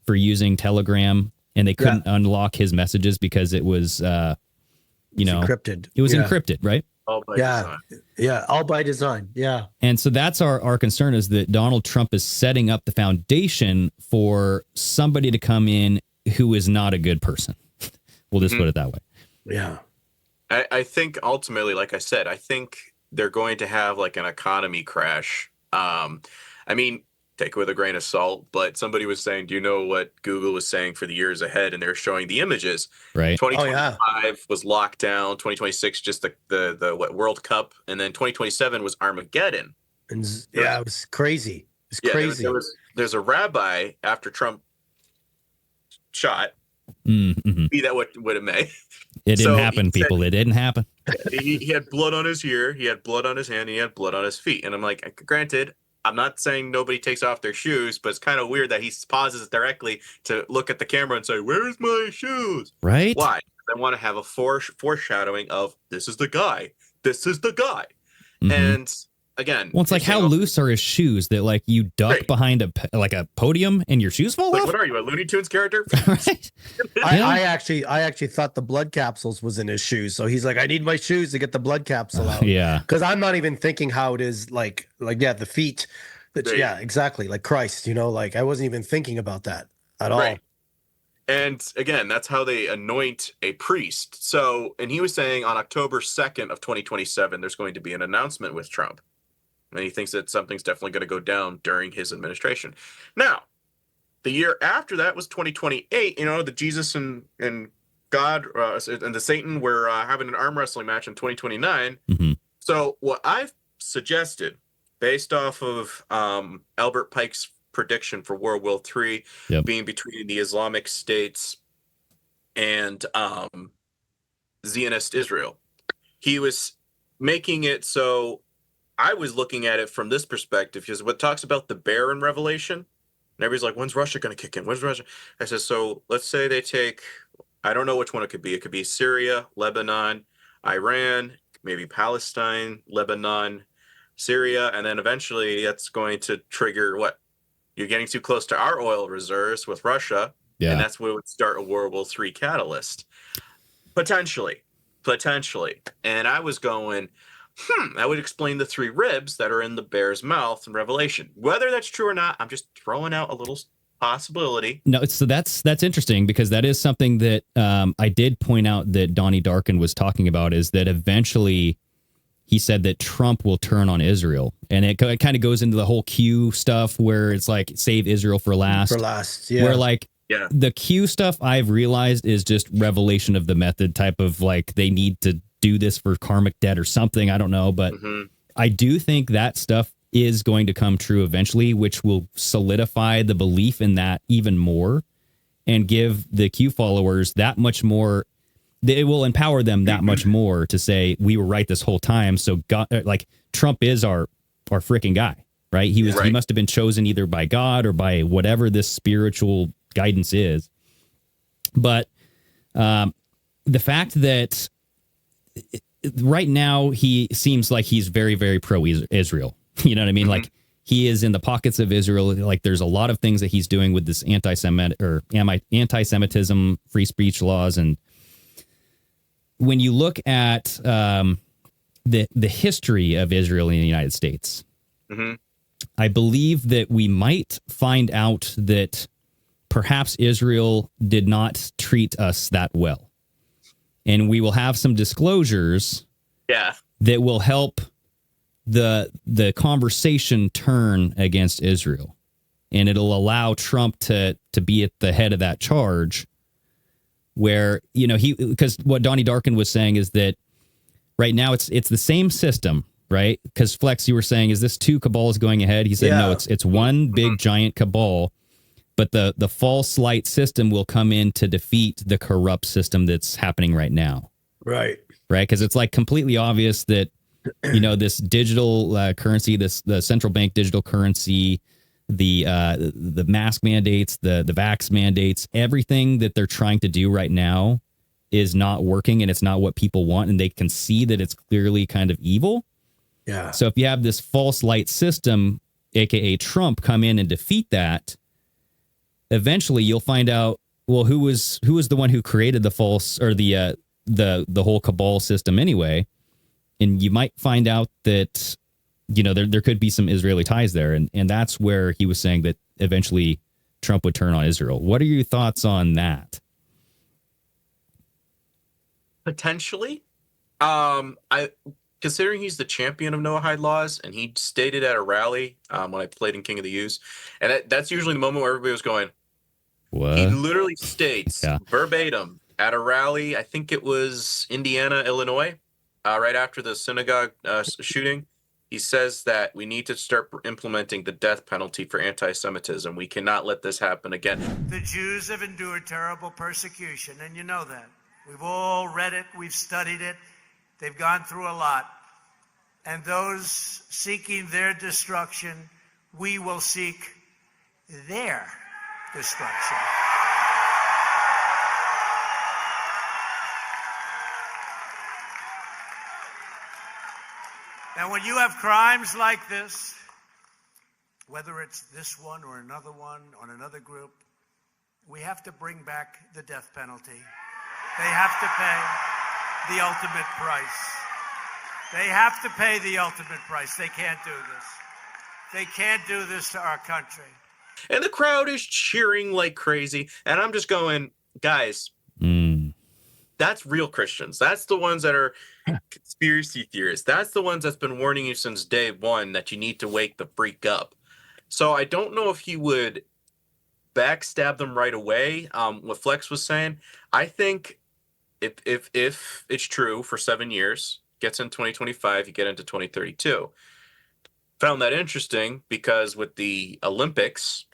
Speaker 4: for using Telegram, and they couldn't unlock his messages because it was,
Speaker 6: encrypted.
Speaker 4: It was encrypted, right?
Speaker 5: All by design.
Speaker 6: Yeah, all by design. Yeah.
Speaker 4: And so that's our concern, is that Donald Trump is setting up the foundation for somebody to come in who is not a good person. We'll just put it that way.
Speaker 6: Yeah.
Speaker 5: I think ultimately, like I said, I think they're going to have like an economy crash. I mean, take it with a grain of salt, but somebody was saying, do you know what Google was saying for the years ahead? And they're showing the images.
Speaker 4: Right.
Speaker 5: 2025 was lockdown. 2026, just the World Cup. And then 2027 was Armageddon.
Speaker 6: And it was crazy. It's crazy.
Speaker 5: There's a rabbi after Trump shot. Be that what it may.
Speaker 4: It didn't happen, people. It didn't happen.
Speaker 5: He had blood on his ear. He had blood on his hand. And he had blood on his feet. And I'm like, granted, I'm not saying nobody takes off their shoes, but it's kind of weird that he pauses directly to look at the camera and say, where's my shoes?
Speaker 4: Right.
Speaker 5: Why? I want to have a foreshadowing of, this is the guy. This is the guy. And again,
Speaker 4: well, it's like, how loose are his shoes that like you duck behind a podium and your shoes fall off?
Speaker 5: What are you, a Looney Tunes character?
Speaker 4: Right.
Speaker 6: I actually thought the blood capsules was in his shoes. So he's like, I need my shoes to get the blood capsule out.
Speaker 4: Yeah.
Speaker 6: Because I'm not even thinking how it is like the feet. Yeah, exactly. Like Christ, like I wasn't even thinking about that at all.
Speaker 5: And again, that's how they anoint a priest. So, and he was saying on October 2nd of 2027, there's going to be an announcement with Trump. And he thinks that something's definitely going to go down during his administration. Now, the year after that was 2028. The Jesus and God and the Satan were having an arm wrestling match in 2029. So what I've suggested, based off of Albert Pike's prediction for World War III being between the Islamic states and Zionist Israel, he was making it so. I was looking at it from this perspective, because what talks about the bear in Revelation, and everybody's like, when's Russia going to kick in? When's Russia? I said, so let's say they take, I don't know which one it could be. It could be Syria, Lebanon, Iran, maybe Palestine, Lebanon, Syria, and then eventually that's going to trigger what? You're getting too close to our oil reserves with Russia, and that's what would start a World War III catalyst. Potentially. And I was going, that would explain the 3 ribs that are in the bear's mouth in Revelation. Whether that's true or not, I'm just throwing out a little possibility.
Speaker 4: No, so that's interesting, because that is something that I did point out that Donnie Darkin was talking about, is that eventually he said that Trump will turn on Israel. And it kind of goes into the whole Q stuff where it's like save Israel for last.
Speaker 6: For last, yeah.
Speaker 4: Where like
Speaker 5: Yeah.
Speaker 4: the Q stuff I've realized is just revelation of the method type of like they need to do this for karmic debt or something. I don't know. But I do think that stuff is going to come true eventually, which will solidify the belief in that even more and give the Q followers that much more. It will empower them that much more to say we were right this whole time. So God, like Trump is our freaking guy, right? He was, he must have been chosen either by God or by whatever this spiritual guidance is. But the fact that right now he seems like he's very, very pro Israel. You know what I mean? Like he is in the pockets of Israel. Like there's a lot of things that he's doing with this anti-Semitism, free speech laws, and when you look at the history of Israel in the United States, I believe that we might find out that perhaps Israel did not treat us that well. And we will have some disclosures that will help the conversation turn against Israel. And it'll allow Trump to be at the head of that charge. Where, you know, because what Donnie Darkin was saying is that right now it's the same system, right? Because Flex, you were saying, is this two cabals going ahead? He said, no, it's one big giant cabal, but the false light system will come in to defeat the corrupt system that's happening right now. Right. Because it's like completely obvious that, you know, this digital currency, the central bank digital currency, the mask mandates, the vax mandates, everything that they're trying to do right now is not working, and it's not what people want, and they can see that it's clearly kind of evil. Yeah. So if you have this false light system, aka Trump, come in and defeat that, eventually you'll find out, well, who was the one who created the false or the whole cabal system anyway, and you might find out that, you know, there could be some Israeli ties there. And that's where he was saying that eventually Trump would turn on Israel. What are your thoughts on that?
Speaker 5: Potentially. Considering he's the champion of Noahide laws, and he stated at a rally when I played in King of the Use, and that's usually the moment where everybody was going, what? He literally states verbatim at a rally, I think it was Indiana, Illinois, right after the synagogue shooting. He says that we need to start implementing the death penalty for anti-Semitism. We cannot let this happen again.
Speaker 8: The Jews have endured terrible persecution, and you know that. We've all read it. We've studied it. They've gone through a lot. And those seeking their destruction, we will seek their destruction. And when you have crimes like this, whether it's this one or another one on another group, we have to bring back the death penalty. They have to pay the ultimate price. They have to pay the ultimate price. They can't do this. They can't do this to our country.
Speaker 5: And the crowd is cheering like crazy. And I'm just going, guys, that's real Christians. That's the ones that are conspiracy theorists. That's the ones that's been warning you since day one that you need to wake the freak up. So I don't know if he would backstab them right away. What Flex was saying, I think if it's true for 7 years, gets in 2025, you get into 2032. Found that interesting because with the Olympics,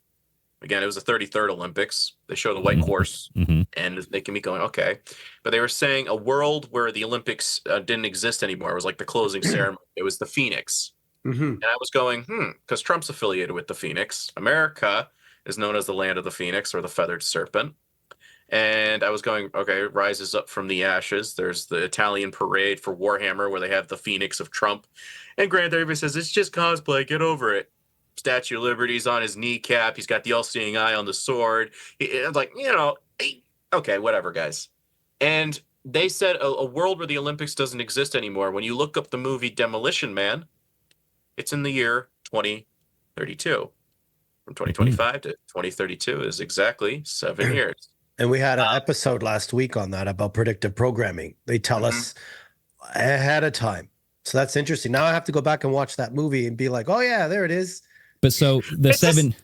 Speaker 5: again, it was the 33rd Olympics. They show the white horse, and they can be going, okay. But they were saying a world where the Olympics didn't exist anymore. It was like the closing ceremony. It was the Phoenix. And I was going, because Trump's affiliated with the Phoenix. America is known as the land of the Phoenix or the feathered serpent. And I was going, okay, it rises up from the ashes. There's the Italian parade for Warhammer where they have the Phoenix of Trump. And granted, everybody says, it's just cosplay. Get over it. Statue of Liberty's on his kneecap. He's got the all-seeing eye on the sword. It's like, you know, okay, whatever, guys. And they said a world where the Olympics doesn't exist anymore. When you look up the movie Demolition Man, it's in the year 2032. From 2025 to 2032 is exactly 7 years.
Speaker 6: And we had an episode last week on that about predictive programming. They tell us ahead of time So that's interesting. Now I have to go back and watch that movie and be like, oh yeah, there it is.
Speaker 4: But so the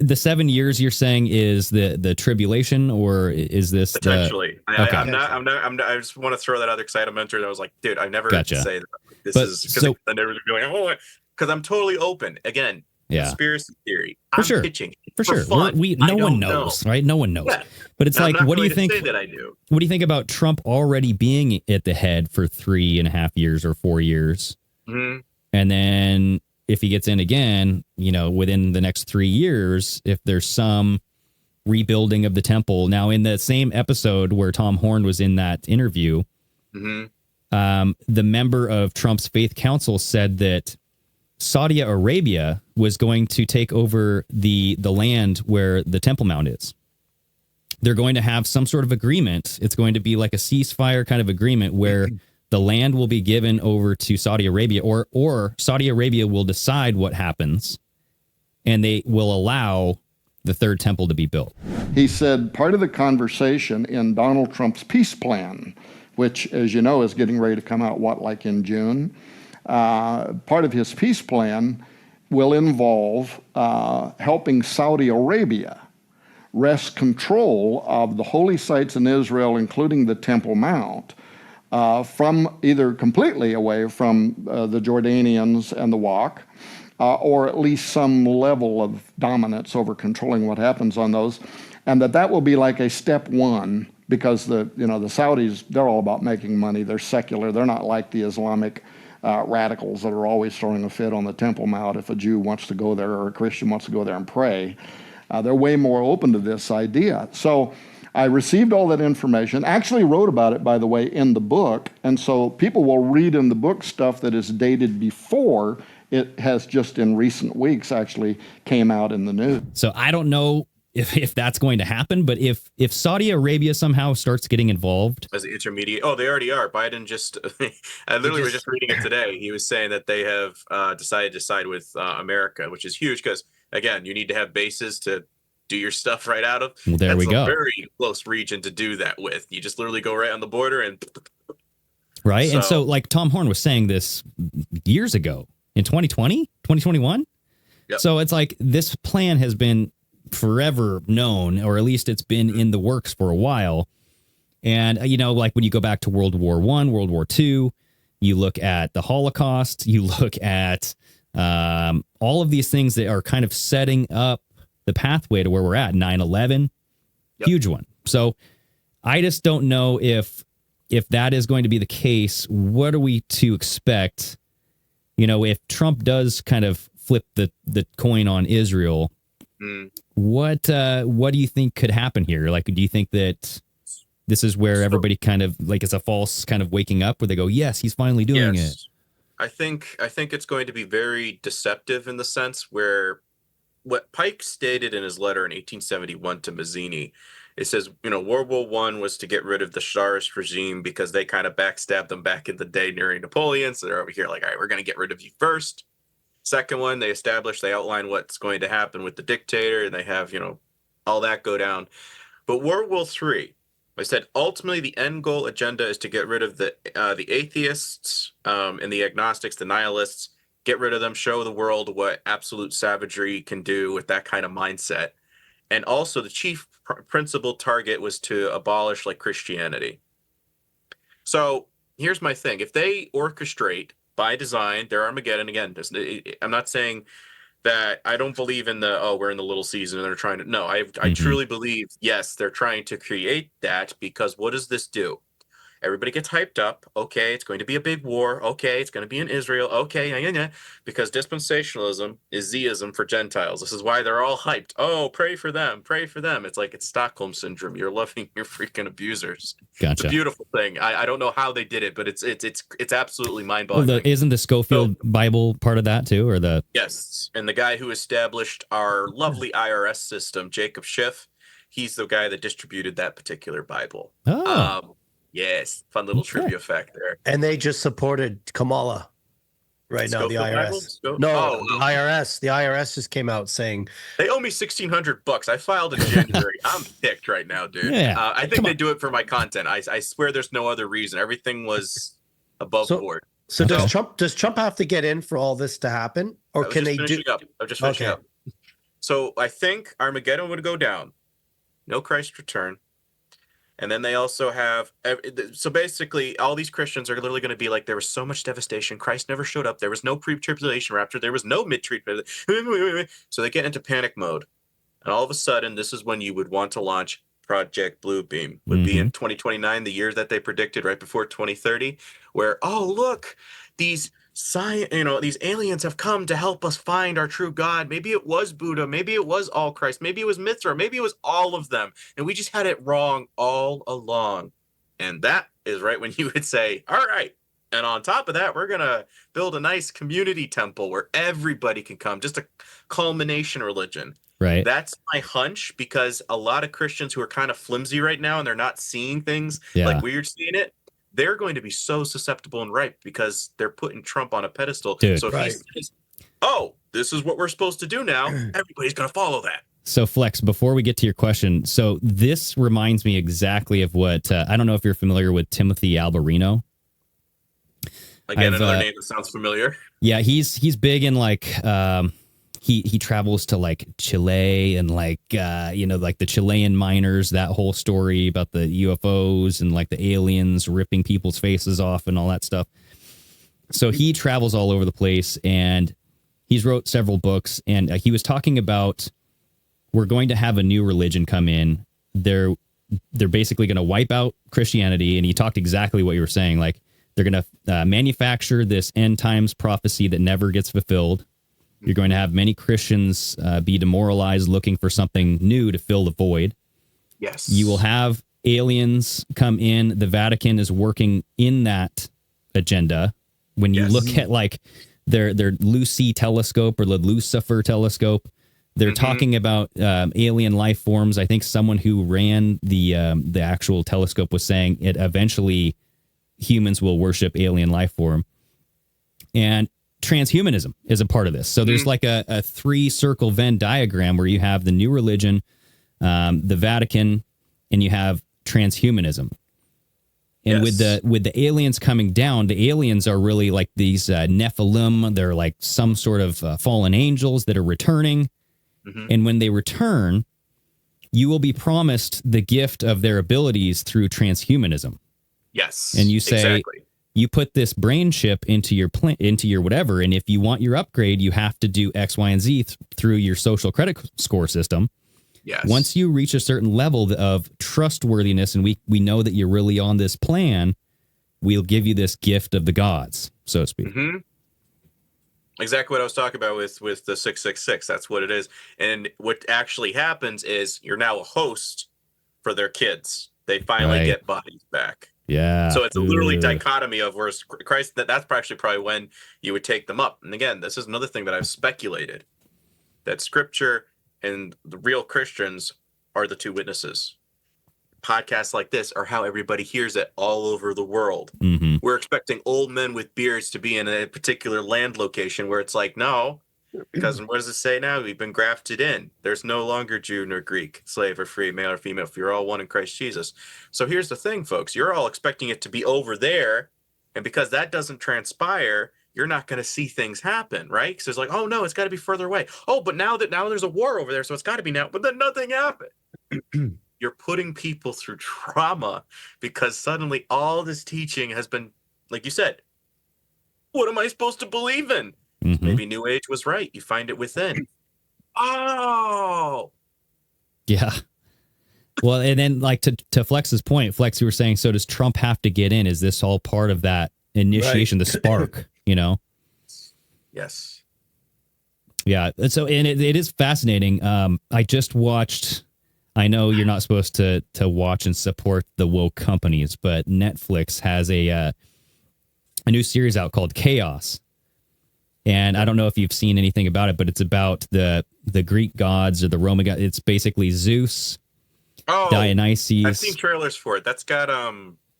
Speaker 4: the 7 years you're saying is the tribulation, or is this
Speaker 5: potentially?
Speaker 4: Okay.
Speaker 5: I'm not. I just want to throw that out there because I had a mentor that was like, dude, I never
Speaker 4: Gotcha.
Speaker 5: say that. This
Speaker 4: But
Speaker 5: is because
Speaker 4: so-
Speaker 5: I never be like, oh, because I'm totally open. Again,
Speaker 4: Yeah.
Speaker 5: conspiracy theory.
Speaker 4: For
Speaker 5: I'm
Speaker 4: sure.
Speaker 5: pitching it
Speaker 4: For sure.
Speaker 5: fun.
Speaker 4: No one
Speaker 5: don't
Speaker 4: knows,
Speaker 5: know.
Speaker 4: right? No one knows.
Speaker 5: Yeah.
Speaker 4: But it's
Speaker 5: And I'm
Speaker 4: like,
Speaker 5: not
Speaker 4: what do you
Speaker 5: going to
Speaker 4: think?
Speaker 5: say that I do?
Speaker 4: What do you think about Trump already being at the head for 3.5 years or 4 years?
Speaker 5: Mm-hmm.
Speaker 4: And then if he gets in again, within the next 3 years, if there's some rebuilding of the temple. Now, in the same episode where Tom Horn was in that interview, the member of Trump's faith council said that Saudi Arabia was going to take over the land where the Temple Mount is. They're going to have some sort of agreement. It's going to be like a ceasefire kind of agreement where the land will be given over to Saudi Arabia, or Saudi Arabia will decide what happens, and they will allow the third temple to be built.
Speaker 7: He said part of the conversation in Donald Trump's peace plan, which, as you know, is getting ready to come out, like in June, part of his peace plan will involve helping Saudi Arabia wrest control of the holy sites in Israel, including the Temple Mount, from either completely away from the Jordanians and the Waqf, or at least some level of dominance over controlling what happens on those, and that will be like a step one, because the Saudis, they're all about making money. They're secular. They're not like the Islamic radicals that are always throwing a fit on the Temple Mount if a Jew wants to go there or a Christian wants to go there and pray. They're way more open to this idea. So I received all that information, actually wrote about it, by the way, in the book. And so people will read in the book stuff that is dated before it has just in recent weeks actually came out in the news.
Speaker 4: So I don't know if that's going to happen, but if Saudi Arabia somehow starts getting involved
Speaker 5: as the intermediate, they already are. Biden just, I literally was just reading it today. He was saying that they have decided to side with America, which is huge because, again, you need to have bases to do your stuff right out of.
Speaker 4: Well, there we go.
Speaker 5: That's a very close region to do that with. You just literally go right on the border and.
Speaker 4: Right. And so like Tom Horn was saying this years ago in 2020, 2021.
Speaker 5: Yep.
Speaker 4: So it's like this plan has been forever known, or at least it's been in the works for a while. And, like when you go back to World War I, World War II, you look at the Holocaust, you look at all of these things that are kind of setting up the pathway to where we're at. 9/11, huge one. So I just don't know if that is going to be the case. What are we to expect? If Trump does kind of flip the coin on Israel, what do you think could happen here? Like, do you think that this is where everybody kind of like it's a false kind of waking up where they go, yes, he's finally doing it?
Speaker 5: I think it's going to be very deceptive in the sense where what Pike stated in his letter in 1871 to Mazzini, it says, World War I was to get rid of the Tsarist regime because they kind of backstabbed them back in the day during Napoleon. So they're over here like, all right, we're going to get rid of you first. Second one, they outline what's going to happen with the dictator, and they have, all that go down. But World War III, I said, ultimately the end goal agenda is to get rid of the atheists and the agnostics, the nihilists, get rid of them, show the world what absolute savagery can do with that kind of mindset. And also the chief principal target was to abolish like Christianity. So here's my thing. If they orchestrate by design their Armageddon, again, I'm not saying that I don't believe in we're in the little season and they're trying to, no, I truly believe, yes, they're trying to create that because what does this do? Everybody gets hyped up. Okay, it's going to be a big war. Okay, it's going to be in Israel. Okay, because dispensationalism is Zism for Gentiles. This is why they're all hyped. Oh, pray for them. Pray for them. It's like it's Stockholm syndrome. You're loving your freaking abusers.
Speaker 4: Gotcha.
Speaker 5: It's a beautiful thing. I don't know how they did it, but it's absolutely mind-boggling.
Speaker 4: Well, isn't the Schofield Bible part of that too, or the?
Speaker 5: Yes, and the guy who established our lovely IRS system, Jacob Schiff, he's the guy that distributed that particular Bible.
Speaker 4: Oh.
Speaker 5: Yes, fun little trivia fact there.
Speaker 6: And they just supported Kamala right now, the IRS. The IRS. The IRS just came out saying
Speaker 5: they owe me $1,600. I filed in January. I'm ticked right now, dude.
Speaker 4: Yeah,
Speaker 5: I think they do it for my content. I swear there's no other reason. Everything was above board.
Speaker 6: So
Speaker 4: Okay.
Speaker 6: does Trump have to get in for all this to happen, or can they do?
Speaker 5: I'm just finishing
Speaker 6: Okay.
Speaker 5: up. So I think Armageddon would go down. No Christ return. And then they also have, so basically, all these Christians are literally going to be like, there was so much devastation. Christ never showed up. There was no pre-tribulation rapture. There was no mid-tribulation. So they get into panic mode. And all of a sudden, this is when you would want to launch Project Bluebeam. Would be in 2029, the year that they predicted right before 2030, where, oh, look, these these aliens have come to help us find our true God. Maybe it was Buddha. Maybe it was all Christ. Maybe it was Mithra. Maybe it was all of them. And we just had it wrong all along. And that is right when you would say, all right. And on top of that, we're going to build a nice community temple where everybody can come. Just a culmination religion.
Speaker 4: Right.
Speaker 5: That's my hunch, because a lot of Christians who are kind of flimsy right now and they're not seeing things
Speaker 4: Yeah.
Speaker 5: like we're seeing it, they're going to be so susceptible and ripe because they're putting Trump on a pedestal.
Speaker 4: Dude.
Speaker 5: So if he says, oh, this is what we're supposed to do now, everybody's going to follow that.
Speaker 4: So, Flex, before we get to your question, so this reminds me exactly of what, I don't know if you're familiar with Timothy Alberino.
Speaker 5: Again, another name that sounds familiar.
Speaker 4: Yeah, he's big in like, he travels to like Chile and like, like the Chilean miners, that whole story about the UFOs and like the aliens ripping people's faces off and all that stuff. So he travels all over the place, and he's wrote several books, and he was talking about, we're going to have a new religion come in. They're basically going to wipe out Christianity. And he talked exactly what you were saying. Like, they're going to manufacture this end times prophecy that never gets fulfilled. You're going to have many Christians be demoralized, looking for something new to fill the void.
Speaker 5: Yes.
Speaker 4: You will have aliens come in. The Vatican is working in that agenda. When you look at like their Lucy telescope or the Lucifer telescope, they're talking about alien life forms. I think someone who ran the actual telescope was saying it eventually humans will worship alien life form. And transhumanism is a part of this. So there's like a 3-circle Venn diagram where you have the new religion, the Vatican, and you have transhumanism. And with the aliens coming down, the aliens are really like these Nephilim. They're like some sort of fallen angels that are returning. And when they return, you will be promised the gift of their abilities through transhumanism.
Speaker 5: Yes.
Speaker 4: And you say,
Speaker 5: exactly.
Speaker 4: You put this brain chip into your whatever, and if you want your upgrade, you have to do X, Y, and Z through your social credit score system.
Speaker 5: Yes.
Speaker 4: Once you reach a certain level of trustworthiness, and we know that you're really on this plan, we'll give you this gift of the gods, so to speak.
Speaker 5: Exactly what I was talking about with the 666. That's what it is. And what actually happens is you're now a host for their kids. They finally get bodies back.
Speaker 4: Yeah.
Speaker 5: So it's a literally dichotomy of where Christ, that's actually probably when you would take them up. And again, this is another thing that I've speculated, that scripture and the real Christians are the two witnesses. Podcasts like this are how everybody hears it all over the world. We're expecting old men with beards to be in a particular land location where it's like, no, because what does it say now? We've been grafted in. There's no longer Jew nor Greek, slave or free, male or female, if you're all one in Christ Jesus. So here's the thing, folks. You're all expecting it to be over there. And because that doesn't transpire, you're not going to see things happen, right? Because it's like, oh, no, it's got to be further away. Oh, but now there's a war over there, so it's got to be now. But then nothing happened. You're putting people through trauma because suddenly all this teaching has been, like you said, what am I supposed to believe in? Maybe New Age was right. You find it within. Oh.
Speaker 4: Yeah. Well, and then like to Flex's point, Flex, you were saying, so does Trump have to get in? Is this all part of that initiation, the spark,
Speaker 5: Yes.
Speaker 4: Yeah. And so, and it is fascinating. I just watched, I know you're not supposed to watch and support the woke companies, but Netflix has a new series out called Chaos. And I don't know if you've seen anything about it, but it's about the Greek gods or the Roman gods. It's basically Zeus, Dionysus.
Speaker 5: I've seen trailers for it. That's got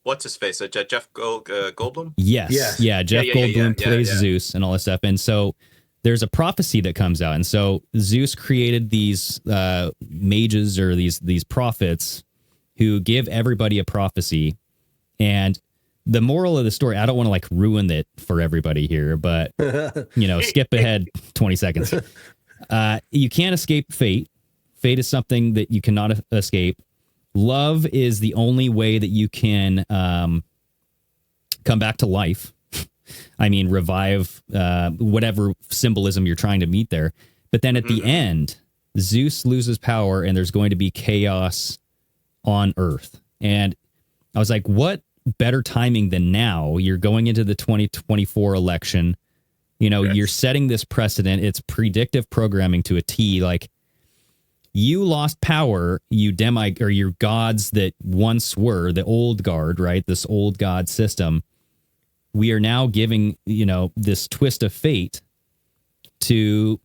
Speaker 5: what's his face? Jeff Goldblum?
Speaker 4: Yes. Yeah, Jeff Goldblum plays Zeus and all that stuff. And so there's a prophecy that comes out. And so Zeus created these mages or these prophets who give everybody a prophecy. And the moral of the story, I don't want to like ruin it for everybody here, but skip ahead 20 seconds. You can't escape fate. Fate is something that you cannot escape. Love is the only way that you can come back to life. I mean, revive whatever symbolism you're trying to meet there. But then at the end, Zeus loses power and there's going to be chaos on Earth. And I was like, what better timing than now? You're going into the 2024 election. You're setting this precedent. It's predictive programming to a T. Like, you lost power, your gods that once were the old guard, right? This old god system. We are now giving, this twist of fate to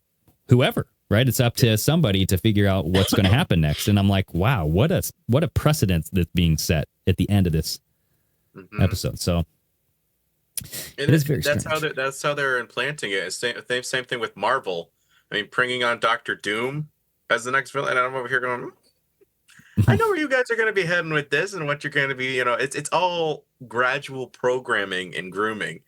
Speaker 4: whoever, right? It's up to somebody to figure out what's going to happen next. And I'm like, wow, what a precedent that's being set at the end of this episode. So it is very strange.
Speaker 5: That's how they're implanting it. Same thing with Marvel. I mean, bringing on Doctor Doom as the next villain. And I'm over here going, I know where you guys are going to be heading with this and what you're going to be, it's all gradual programming and grooming.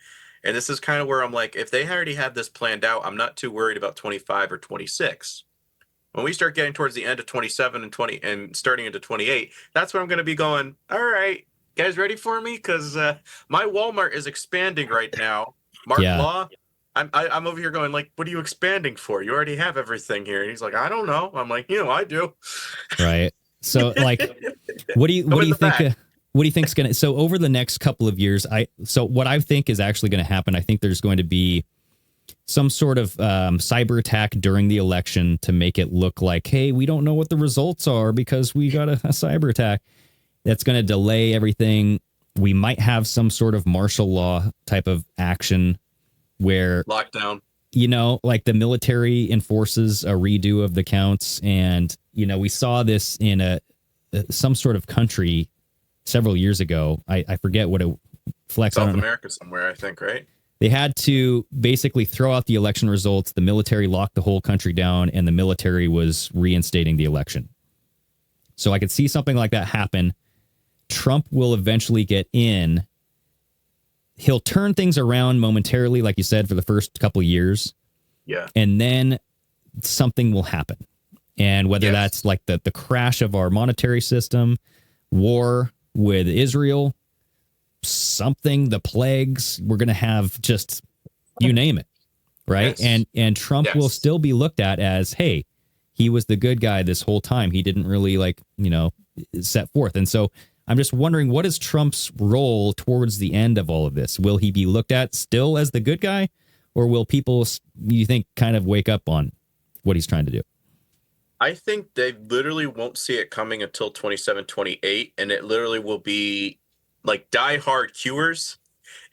Speaker 5: And this is kind of where I'm like, if they already had this planned out, I'm not too worried about 25 or 26. When we start getting towards the end of 27 and 20 and starting into 28, that's when I'm going to be going, all right, guys ready for me? Because my Walmart is expanding right now. Mark Law. I'm over here going like, what are you expanding for? You already have everything here. And he's like, I don't know. I'm like, I do.
Speaker 4: Right. So like, what do you think? What do you think's gonna? So over the next couple of years, what I think is actually going to happen. I think there's going to be some sort of cyber attack during the election to make it look like, hey, we don't know what the results are because we got a cyber attack. That's going to delay everything. We might have some sort of martial law type of action where
Speaker 5: lockdown,
Speaker 4: like the military enforces a redo of the counts. And, we saw this in some sort of country several years ago. I forget what it flex
Speaker 5: South America somewhere, I think, right?
Speaker 4: They had to basically throw out the election results. The military locked the whole country down and the military was reinstating the election. So I could see something like that happen. Trump will eventually get in. He'll turn things around momentarily, like you said, for the first couple of years.
Speaker 5: Yeah.
Speaker 4: And then something will happen. And whether that's like the crash of our monetary system, war with Israel, something, the plagues, we're going to have just, you name it. Right.
Speaker 5: Yes.
Speaker 4: And Trump will still be looked at as, hey, he was the good guy this whole time. He didn't really set forth. And so I'm just wondering, what is Trump's role towards the end of all of this? Will he be looked at still as the good guy, or will people, you think, kind of wake up on what he's trying to do?
Speaker 5: I think they literally won't see it coming until 27, 28, and it literally will be like diehard Qers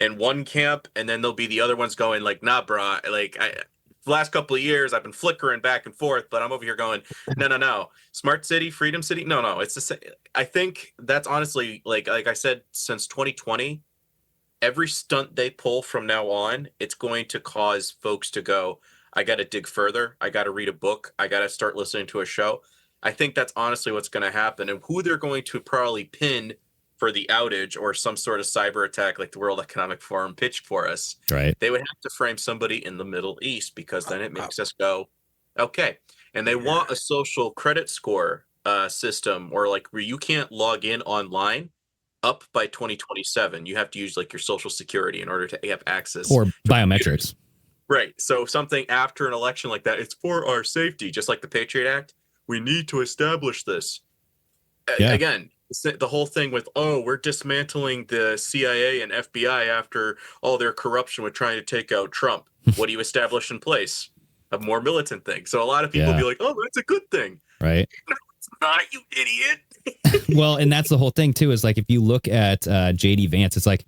Speaker 5: in one camp, and then there'll be the other ones going like, nah, brah, the last couple of years I've been flickering back and forth, but I'm over here going, no. Smart city, freedom city. No. It's the same. I think that's honestly, like I said, since 2020, every stunt they pull from now on, it's going to cause folks to go, I got to dig further. I got to read a book. I got to start listening to a show. I think that's honestly what's going to happen, and who they're going to probably pin for the outage or some sort of cyber attack like the World Economic Forum pitched for us.
Speaker 4: Right.
Speaker 5: They would have to frame somebody in the Middle East, because then it makes us go, okay. And they want a social credit score system, or like where you can't log in online up by 2027. You have to use like your social security in order to have access.
Speaker 4: Or biometrics.
Speaker 5: Right. So something after an election like that, it's for our safety, just like the Patriot Act. We need to establish this.
Speaker 4: Yeah.
Speaker 5: Again, the whole thing with, we're dismantling the CIA and FBI after all their corruption with trying to take out Trump. What do you establish in place? A more militant thing. So a lot of people be like, that's a good thing.
Speaker 4: Right.
Speaker 5: No, it's not, you idiot.
Speaker 4: Well, and that's the whole thing too, is like, if you look at JD Vance, it's like,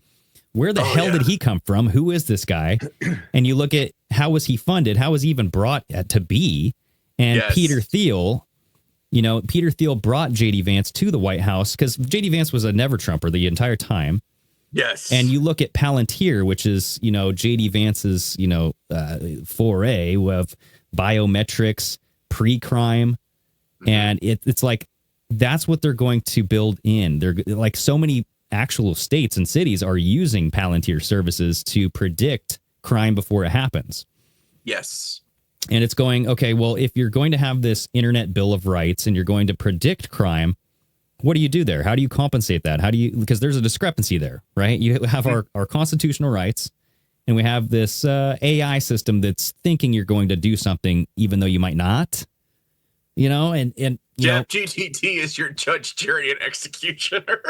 Speaker 4: where the hell did he come from? Who is this guy? And you look at how was he funded? How was he even brought to be? And Peter Thiel, Peter Thiel brought JD Vance to the White House because JD Vance was a never Trumper the entire time.
Speaker 5: Yes.
Speaker 4: And you look at Palantir, which is, JD Vance's, foray of biometrics, pre-crime. And it's like, that's what they're going to build in. They're like, so many actual states and cities are using Palantir services to predict crime before it happens.
Speaker 5: Yes.
Speaker 4: And it's going, okay, well, if you're going to have this internet bill of rights and you're going to predict crime, what do you do there? How do you compensate that? How do you, because there's a discrepancy there, right? You have our constitutional rights, and we have this AI system that's thinking you're going to do something even though you might not, you know, and
Speaker 5: GTT is your judge, jury, and executioner.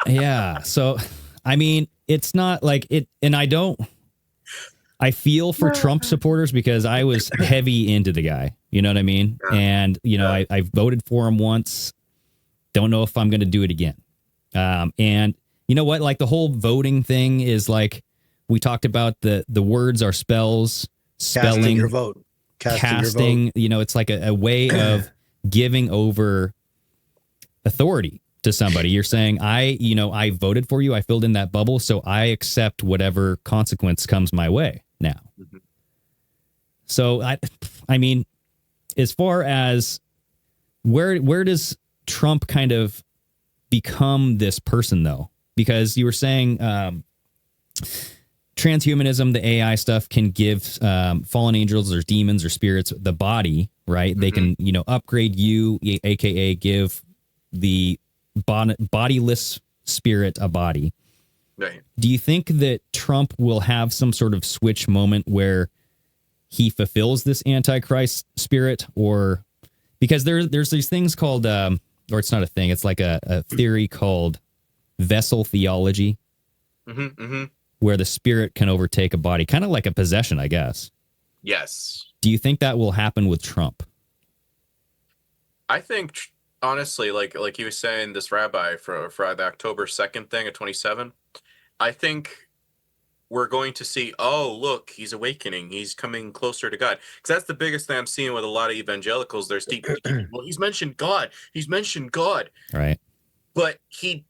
Speaker 4: yeah. So, I mean, it's not like it, and I feel for Trump supporters because I was heavy into the guy, you know what I mean? And, you know, I voted for him once. Don't know if I'm going to do it again. And you know what? Like the whole voting thing is like, we talked about the words are spells, spelling,
Speaker 6: Casting your vote.
Speaker 4: casting,
Speaker 6: your vote.
Speaker 4: you know, it's like a way of giving over authority to somebody. You're saying, I voted for you. I filled in that bubble. So I accept whatever consequence comes my way now. Mm-hmm. So I mean, as far as where does Trump kind of become this person though? Because you were saying, transhumanism, the AI stuff can give fallen angels or demons or spirits the body, right? Mm-hmm. They can, upgrade you, aka give the bodiless spirit a body.
Speaker 5: Right.
Speaker 4: Do you think that Trump will have some sort of switch moment where he fulfills this Antichrist spirit, or because there's these things called, or it's not a thing, it's like a theory called vessel theology. Mm-hmm, mm-hmm. Where the spirit can overtake a body, kind of like a possession, I guess.
Speaker 5: Yes.
Speaker 4: Do you think that will happen with Trump?
Speaker 5: I think, honestly, like he was saying, this rabbi for the October 2nd thing at 27, I think we're going to see, oh, look, he's awakening. He's coming closer to God. Because that's the biggest thing I'm seeing with a lot of evangelicals. There's deep, well, he's mentioned God. He's mentioned God.
Speaker 4: Right.
Speaker 5: But he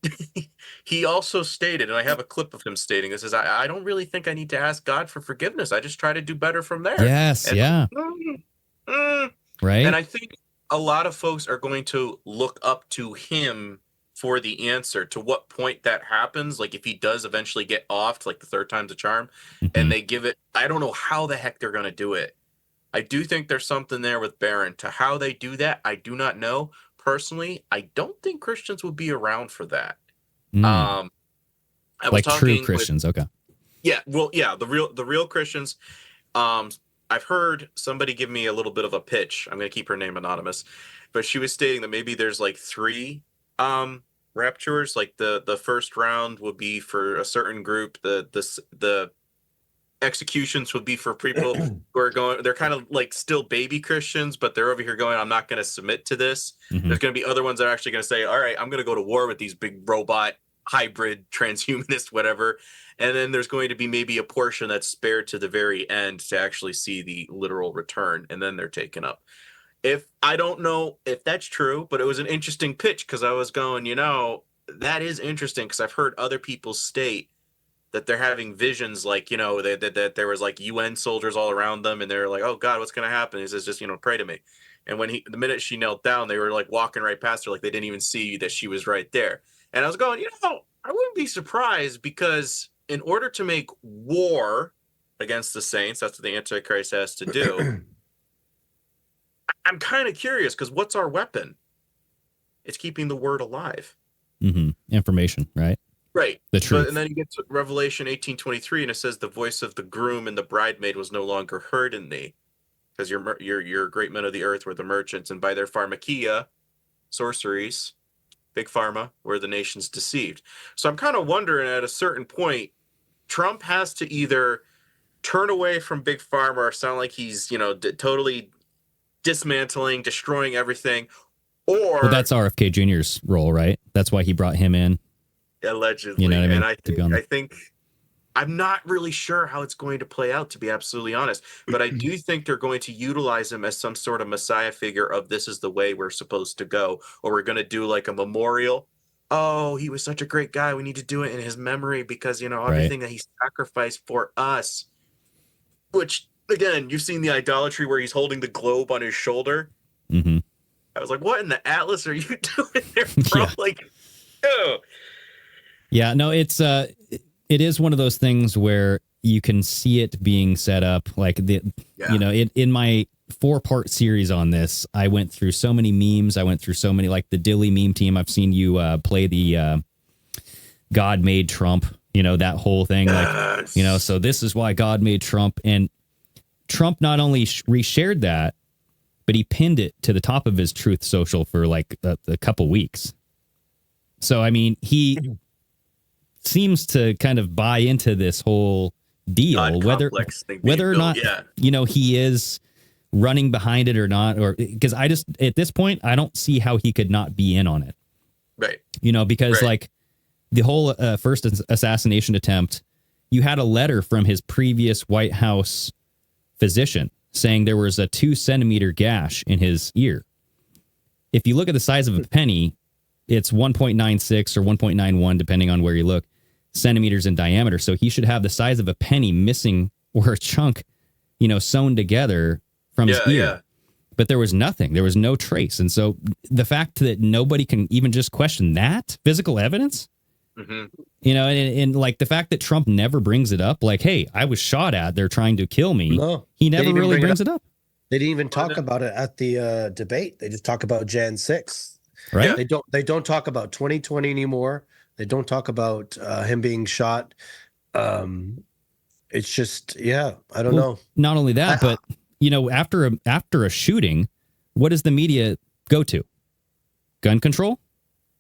Speaker 5: also stated, and I have a clip of him stating this, is I don't really think I need to ask God for forgiveness. I just try to do better from there.
Speaker 4: Yes,
Speaker 5: and,
Speaker 4: yeah. Right.
Speaker 5: And I think a lot of folks are going to look up to him for the answer to what point that happens. Like if he does eventually get offed, like the third time's a charm, and they give it, I don't know how the heck they're going to do it. I do think there's something there with Barron. To how they do that, I do not know. Personally, I don't think Christians would be around for that. I was
Speaker 4: like
Speaker 5: talking
Speaker 4: true Christians, okay.
Speaker 5: Yeah, well, yeah, the real Christians. I've heard somebody give me a little bit of a pitch. I'm going to keep her name anonymous, but she was stating that maybe there's like 3 raptures. Like the first round would be for a certain group. The executions would be for people who are going, they're kind of like still baby Christians, but they're over here going, I'm not going to submit to this. Mm-hmm. There's going to be other ones that are actually going to say, all right, I'm going to go to war with these big robot hybrid transhumanist whatever. And then there's going to be maybe a portion that's spared to the very end to actually see the literal return, and then they're taken up. I don't know if that's true, but it was an interesting pitch, because I was going, that is interesting, because I've heard other people state that they're having visions, like, that there was like UN soldiers all around them, and they're like, oh God, what's going to happen? He says, just, pray to me. And when the minute she knelt down, they were like walking right past her, like they didn't even see that she was right there. And I was going, I wouldn't be surprised, because in order to make war against the saints, that's what the Antichrist has to do. I'm kind of curious, because what's our weapon? It's keeping the word alive.
Speaker 4: Mm-hmm. Information, right?
Speaker 5: Right.
Speaker 4: The truth.
Speaker 5: And then you get to Revelation 18:23, and it says, the voice of the groom and the bridemaid was no longer heard in thee, because your great men of the earth were the merchants, and by their pharmakia, sorceries, big pharma, were the nations deceived. So I'm kind of wondering, at a certain point, Trump has to either turn away from big pharma or sound like he's, totally dismantling, destroying everything, or... Well,
Speaker 4: that's RFK Jr.'s role, right? That's why he brought him in.
Speaker 5: Allegedly.
Speaker 4: You know what I mean?
Speaker 5: And I think I'm not really sure how it's going to play out, to be absolutely honest, but I do think they're going to utilize him as some sort of messiah figure of, this is the way we're supposed to go, or we're going to do like a memorial. Oh, he was such a great guy. We need to do it in his memory, because, everything that he sacrificed for us, which, again, you've seen the idolatry where he's holding the globe on his shoulder. Mm-hmm. I was like, what in the Atlas are you doing there, bro?
Speaker 4: Yeah.
Speaker 5: Like, ew.
Speaker 4: Yeah, no, it is one of those things where you can see it being set up. Like in my 4-part series on this, I went through so many memes. I went through so many, like the Dilly meme team. I've seen you play the God made Trump, that whole thing.
Speaker 5: Yes.
Speaker 4: Like, so this is why God made Trump. And Trump not only reshared that, but he pinned it to the top of his Truth Social for like a couple weeks. So, I mean, he seems to kind of buy into this whole deal, whether or not, he is running behind it or not, or because at this point, I don't see how he could not be in on it.
Speaker 5: Right.
Speaker 4: Because like the whole first assassination attempt, you had a letter from his previous White House physician saying there was a 2-centimeter gash in his ear. If you look at the size of a penny, it's 1.96 or 1.91, depending on where you look, centimeters in diameter. So he should have the size of a penny missing or a chunk, sewn together from his ear. Yeah. But there was nothing. There was no trace. And so the fact that nobody can even just question that physical evidence, and like the fact that Trump never brings it up, like, hey, I was shot at, they're trying to kill me. No, he never really brings it up.
Speaker 6: They didn't even talk about it at the debate. They just talk about Jan 6th.
Speaker 4: Right.
Speaker 6: They don't talk about 2020 anymore. They don't talk about him being shot. It's just, I don't know.
Speaker 4: Not only that, but after a shooting, what does the media go to? Gun control?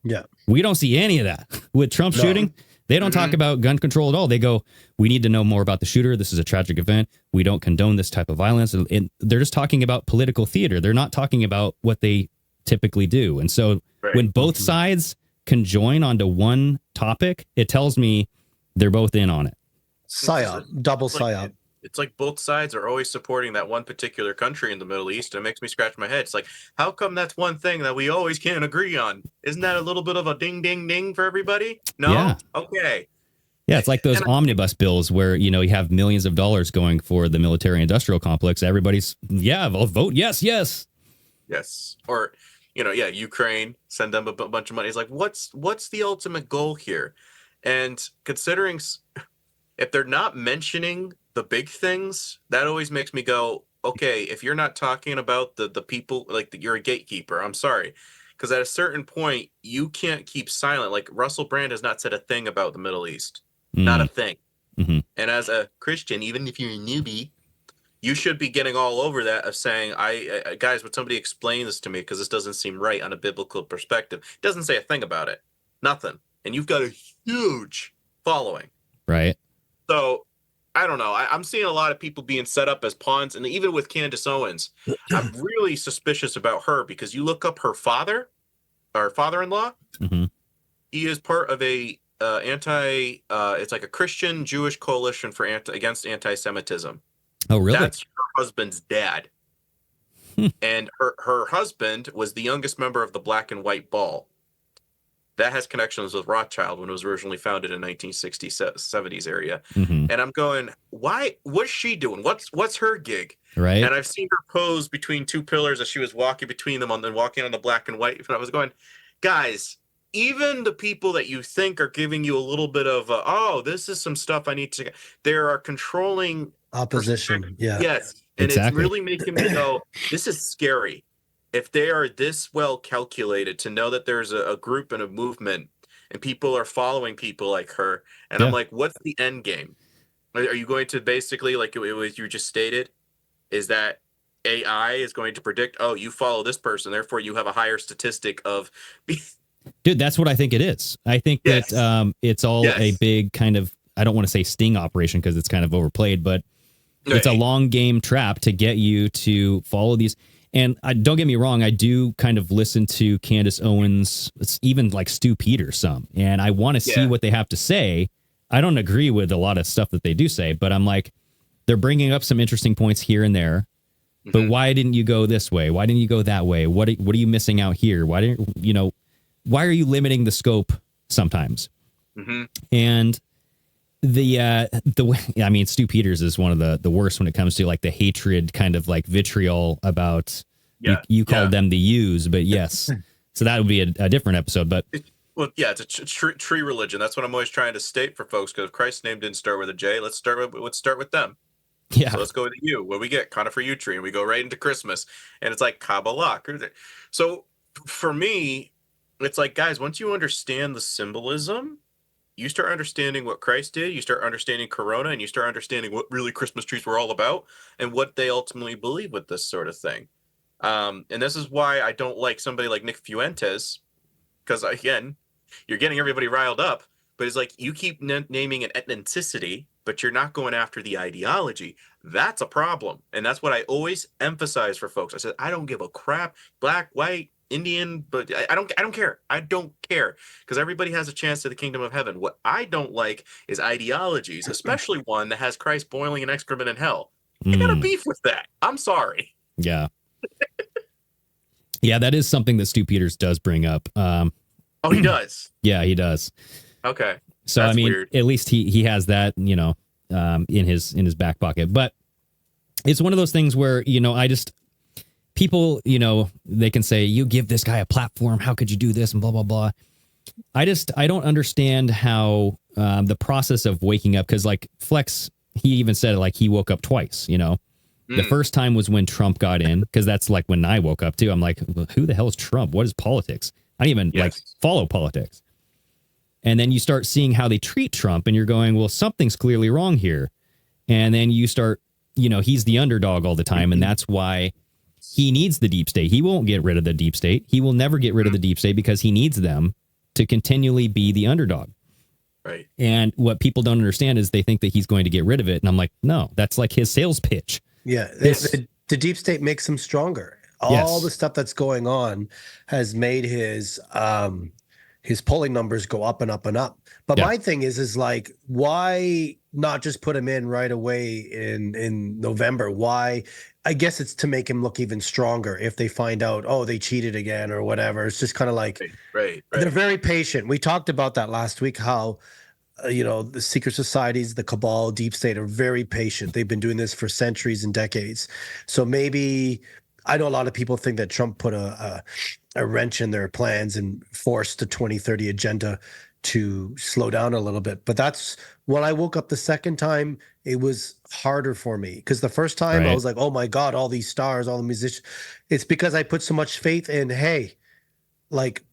Speaker 6: Yeah.
Speaker 4: We don't see any of that with Trump shooting. They don't talk about gun control at all. They go, we need to know more about the shooter. This is a tragic event. We don't condone this type of violence. And they're just talking about political theater. They're not talking about what they typically do. And so when both sides can join onto one topic, it tells me they're both in on it.
Speaker 6: PSYOP, double PSYOP.
Speaker 5: It's like both sides are always supporting that one particular country in the Middle East. And it makes me scratch my head. It's like, how come that's one thing that we always can't agree on? Isn't that a little bit of a ding, ding, ding for everybody? No?
Speaker 4: Yeah.
Speaker 5: Okay.
Speaker 4: Yeah, it's like those omnibus bills where, you have millions of dollars going for the military industrial complex. Everybody's, I'll vote yes, yes.
Speaker 5: Yes. Or, Ukraine, send them a bunch of money. It's like, what's the ultimate goal here? And considering if they're not mentioning the big things, that always makes me go, okay, if you're not talking about the people, like you're a gatekeeper, I'm sorry. Because at a certain point, you can't keep silent. Like Russell Brand has not said a thing about the Middle East. Not a thing. And as a Christian, even if you're a newbie, you should be getting all over that of saying, guys, would somebody explain this to me? Because this doesn't seem right on a biblical perspective. It doesn't say a thing about it. Nothing. And you've got a huge following.
Speaker 4: Right.
Speaker 5: So I don't know. I'm seeing a lot of people being set up as pawns. And even with Candace Owens, I'm really suspicious about her because you look up her father-in-law. He is part of a it's like a Christian Jewish coalition against anti-Semitism.
Speaker 4: Oh, really?
Speaker 5: That's her husband's dad. And her husband was the youngest member of the Black and White Ball. That has connections with Rothschild when it was originally founded in 1960s, 70s area. And I'm going, why? What's she doing? What's her gig?
Speaker 4: Right.
Speaker 5: And I've seen her pose between two pillars as she was walking between them and walking on the black and white. And I was going, guys, even the people that you think are giving you a little bit of, this is some stuff I need to, there are controlling
Speaker 6: opposition. Yeah.
Speaker 5: Yes. And It's really making me go, this is scary. If they are this well calculated to know that there's a group and a movement and people are following people like her. And I'm like, what's the end game? Are you going to basically, like it was you just stated, is that AI is going to predict, you follow this person, therefore you have a higher statistic of...
Speaker 4: Dude, that's what I think it is. I think that it's all a big kind of, I don't want to say sting operation because it's kind of overplayed, but it's a long game trap to get you to follow these. And don't get me wrong, I do kind of listen to Candace Owens, even like Stu Peters some, and I want to see what they have to say. I don't agree with a lot of stuff that they do say, but I'm like, they're bringing up some interesting points here and there. But why didn't you go this way? Why didn't you go that way? What are you missing out here? Why didn't why are you limiting the scope sometimes? And I mean, Stu Peters is one of the worst when it comes to like the hatred kind of like vitriol about you called them the U's, but yes. So that would be a different episode. But
Speaker 5: Well, yeah, it's a tree religion. That's what I'm always trying to state for folks. Because Christ's name didn't start with a J. Let's start with them.
Speaker 4: Yeah.
Speaker 5: So let's go with you. What we get? Kind of for you tree, and we go right into Christmas, and it's like Kabbalah. So for me, it's like, guys, once you understand the symbolism, you start understanding what Christ did. You start understanding Corona, and you start understanding what really Christmas trees were all about, and what they ultimately believe with this sort of thing. And this is why I don't like somebody like Nick Fuentes, because again, you're getting everybody riled up, but it's like you keep naming an ethnicity, but you're not going after the ideology. That's a problem. And that's what I always emphasize for folks. I said, I don't give a crap, black, white, Indian, but I don't care. I don't care, because everybody has a chance to the kingdom of heaven. What I don't like is ideologies, especially one that has Christ boiling in excrement in hell. I got a beef with that. I'm sorry.
Speaker 4: Yeah. Yeah, that is something that Stu Peters does bring up.
Speaker 5: Oh, he does.
Speaker 4: Yeah, he does.
Speaker 5: Okay.
Speaker 4: So
Speaker 5: That's
Speaker 4: I mean,
Speaker 5: weird.
Speaker 4: at least he has that, in his back pocket. But it's one of those things where, people, they can say, you give this guy a platform, how could you do this, and blah blah blah. I don't understand how the process of waking up, because like Flex, he even said like he woke up twice. The first time was when Trump got in, because that's like when I woke up too. I'm like, who the hell is Trump? What is politics? I don't even like follow politics. And then you start seeing how they treat Trump, and you're going, well, something's clearly wrong here. And then you start, he's the underdog all the time, and that's why he needs the deep state. He won't get rid of the deep state. He will never get rid of the deep state, because he needs them to continually be the underdog.
Speaker 5: Right.
Speaker 4: And what people don't understand is they think that he's going to get rid of it. And I'm like, no, that's like his sales pitch.
Speaker 6: Yeah, the deep state makes him stronger. All the stuff that's going on has made his polling numbers go up and up and up. But my thing is like, why not just put him in right away in November? Why? I guess it's to make him look even stronger if they find out, oh, they cheated again or whatever. It's just kind of like,
Speaker 5: right.
Speaker 6: They're very patient. We talked about that last week, how the secret societies, the cabal, deep state are very patient. They've been doing this for centuries and decades. So maybe, I know a lot of people think that Trump put a wrench in their plans and forced the 2030 agenda to slow down a little bit. But that's when I woke up the second time, it was harder for me, because the first time I was like, oh my God, all these stars, all the musicians. It's because I put so much faith in, hey, like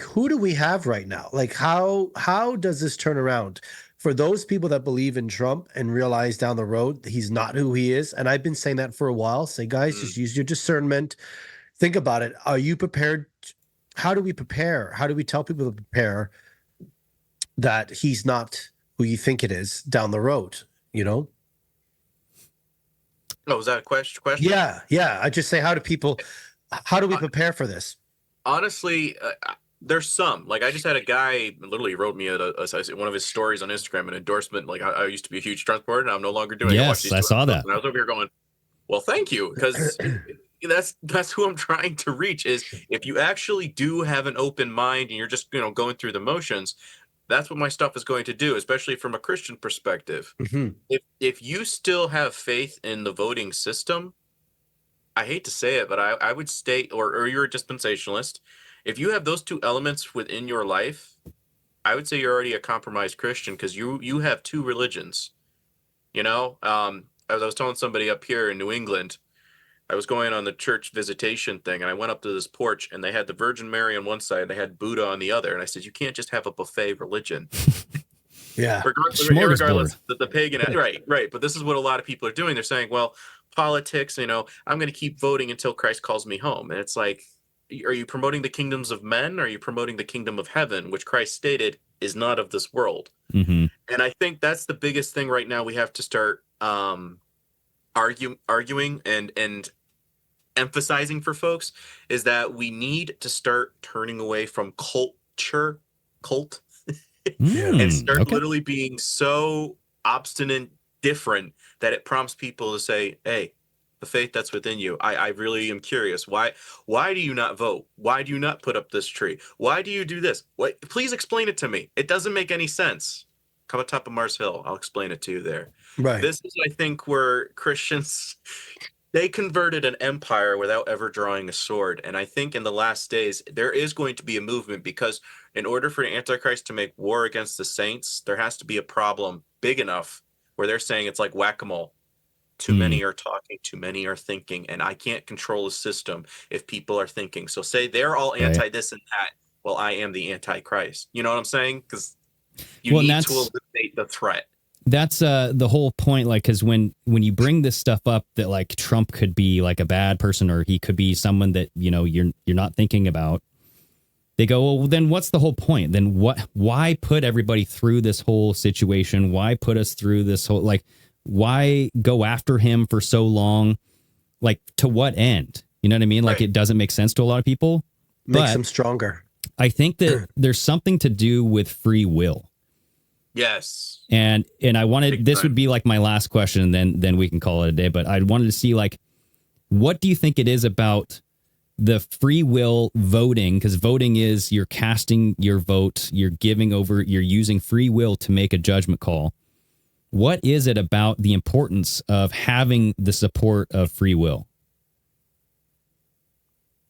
Speaker 6: who do we have right now? Like how does this turn around for those people that believe in Trump and realize down the road he's not who he is? And I've been saying that for a while. Say, guys, just use your discernment. Think about it. Are you prepared? How do we prepare? How do we tell people to prepare that he's not who you think it is down the road?
Speaker 5: Oh, was that a question?
Speaker 6: Yeah. I just say, how do we prepare for this?
Speaker 5: Honestly, there's some. Like, I just had a guy literally wrote me one of his stories on Instagram, an endorsement. Like, I used to be a huge Trump supporter, and I'm no longer doing it.
Speaker 4: Yes, I saw that.
Speaker 5: And I was over here going, well, thank you, because that's who I'm trying to reach. Is if you actually do have an open mind and you're just going through the motions, that's what my stuff is going to do, especially from a Christian perspective. If you still have faith in the voting system, I hate to say it, but I would state, or you're a dispensationalist. If you have those two elements within your life, I would say you're already a compromised Christian, because you have two religions. As I was telling somebody up here in New England, I was going on the church visitation thing, and I went up to this porch, and they had the Virgin Mary on one side, and they had Buddha on the other. And I said, you can't just have a buffet religion.
Speaker 6: Yeah.
Speaker 5: Regardless the pagan, right. But this is what a lot of people are doing. They're saying, well, politics, I'm going to keep voting until Christ calls me home. And it's like, are you promoting the kingdoms of men? Or are you promoting the kingdom of heaven, which Christ stated is not of this world? And I think that's the biggest thing right now. We have to start arguing and emphasizing for folks, is that we need to start turning away from cult and start literally being so obstinate, different, that it prompts people to say, hey, the faith that's within you, I really am curious. Why do you not vote? Why do you not put up this tree? Why do you do this? Please explain it to me. It doesn't make any sense. Come on top of Mars Hill. I'll explain it to you there.
Speaker 6: Right.
Speaker 5: This is, I think, where Christians They converted an empire without ever drawing a sword. And I think in the last days, there is going to be a movement because in order for the Antichrist to make war against the saints, there has to be a problem big enough where they're saying it's like whack-a-mole. Too many are talking, too many are thinking, and I can't control a system if people are thinking. So say they're all anti this and that. Well, I am the Antichrist. You know what I'm saying? Because you need to eliminate the threat.
Speaker 4: That's the whole point, like, because when you bring this stuff up that like Trump could be like a bad person or he could be someone that, you know, you're not thinking about, they go, well, then what's the whole point? Then why put everybody through this whole situation? Why put us through this whole, like, why go after him for so long? Like, to what end? You know what I mean? Like, it doesn't make sense to a lot of people.
Speaker 6: Makes them stronger.
Speaker 4: I think that there's something to do with free will.
Speaker 5: Yes.
Speaker 4: And I wanted, this would be like my last question, and then we can call it a day. But I wanted to see, like, what do you think it is about the free will voting? Because voting is you're casting your vote, you're giving over, you're using free will to make a judgment call. What is it about the importance of having the support of free will?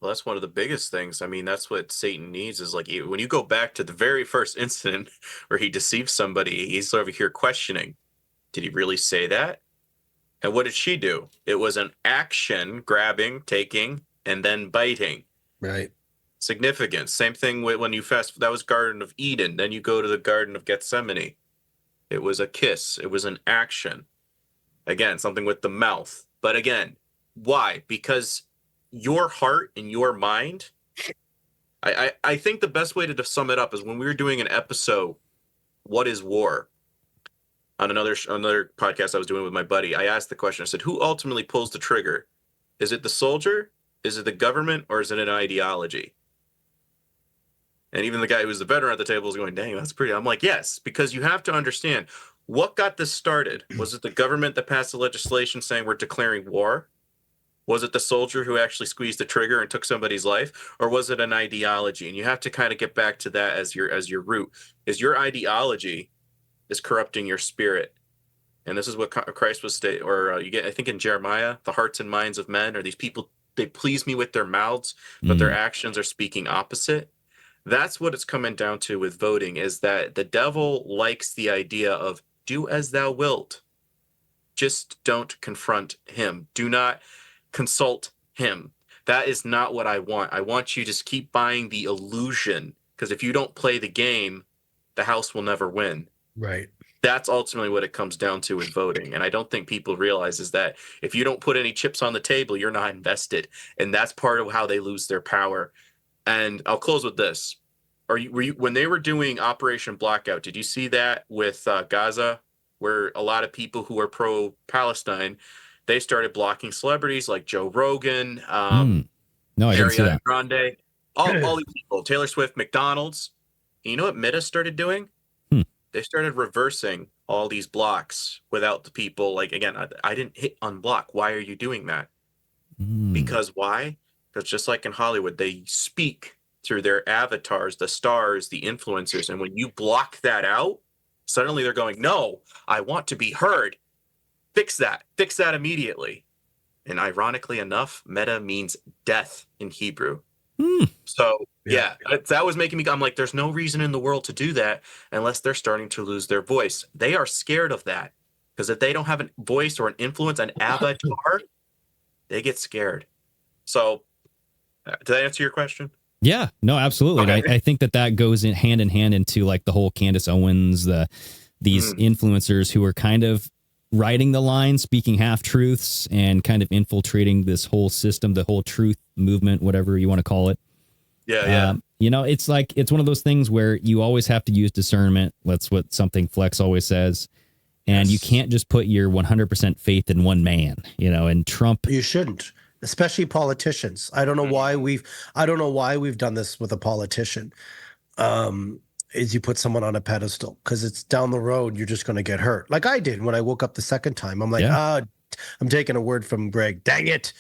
Speaker 5: Well, that's one of the biggest things. I mean, that's what Satan needs is like when you go back to the very first incident where he deceived somebody, he's over here questioning, did he really say that? And what did she do? It was an action, grabbing, taking, and then biting.
Speaker 6: Right.
Speaker 5: Significant. Same thing with when you fast, that was Garden of Eden. Then you go to the Garden of Gethsemane. It was a kiss. It was an action. Again, something with the mouth. But again, why? Because your heart and your mind, I think the best way to sum it up is when we were doing an episode, What is War? On another podcast I was doing with my buddy, I asked the question, I said, who ultimately pulls the trigger? Is it the soldier? Is it the government? Or is it an ideology? And even the guy who was the veteran at the table was going, dang, that's pretty. I'm like, yes, because you have to understand what got this started. Was it the government that passed the legislation saying we're declaring war? Was it the soldier who actually squeezed the trigger and took somebody's life? Or was it an ideology? And you have to kind of get back to that as your root. Is your ideology is corrupting your spirit? And this is what Christ was you get, I think in Jeremiah, the hearts and minds of men are these people, they please me with their mouths, but their actions are speaking opposite. That's what it's coming down to with voting, is that the devil likes the idea of do as thou wilt. Just don't confront him. Do not consult him. That is not what I want. I want you to just keep buying the illusion, because if you don't play the game, the house will never win.
Speaker 6: Right.
Speaker 5: That's ultimately what it comes down to with voting. And I don't think people realize is that if you don't put any chips on the table, you're not invested. And that's part of how they lose their power. And I'll close with this. Were you when they were doing Operation Blackout, did you see that with Gaza, where a lot of people who are pro-Palestine, they started blocking celebrities like Joe Rogan,
Speaker 4: No, I didn't see
Speaker 5: Ariana
Speaker 4: that.
Speaker 5: Grande, all these people, Taylor Swift, McDonald's. And you know what Meta started doing? They started reversing all these blocks without the people. Like, again, I didn't hit unblock. Why are you doing that? Because why? Because just like in Hollywood, they speak through their avatars, the stars, the influencers. And when you block that out, suddenly they're going, no, I want to be heard. Fix that immediately. And ironically enough, meta means death in Hebrew. So yeah, that was making me, I'm like, there's no reason in the world to do that unless they're starting to lose their voice. They are scared of that, because if they don't have a voice or an influence, an avatar, they get scared. So did that answer your question?
Speaker 4: Yeah, no, absolutely.
Speaker 5: Okay.
Speaker 4: And I think that goes in hand into like the whole Candace Owens, these influencers who are kind of writing the line, speaking half truths, and kind of infiltrating this whole system, the whole truth movement, whatever you want to call it.
Speaker 5: Yeah.
Speaker 4: You know, it's like, it's one of those things where you always have to use discernment. That's what something Flex always says. And you can't just put your 100% faith in one man, you know, and Trump.
Speaker 6: You shouldn't, especially politicians. I don't know why we've done this with a politician. Is you put someone on a pedestal, because it's down the road, you're just going to get hurt. Like I did when I woke up the second time. I'm like, I'm taking a word from Greg. Dang it.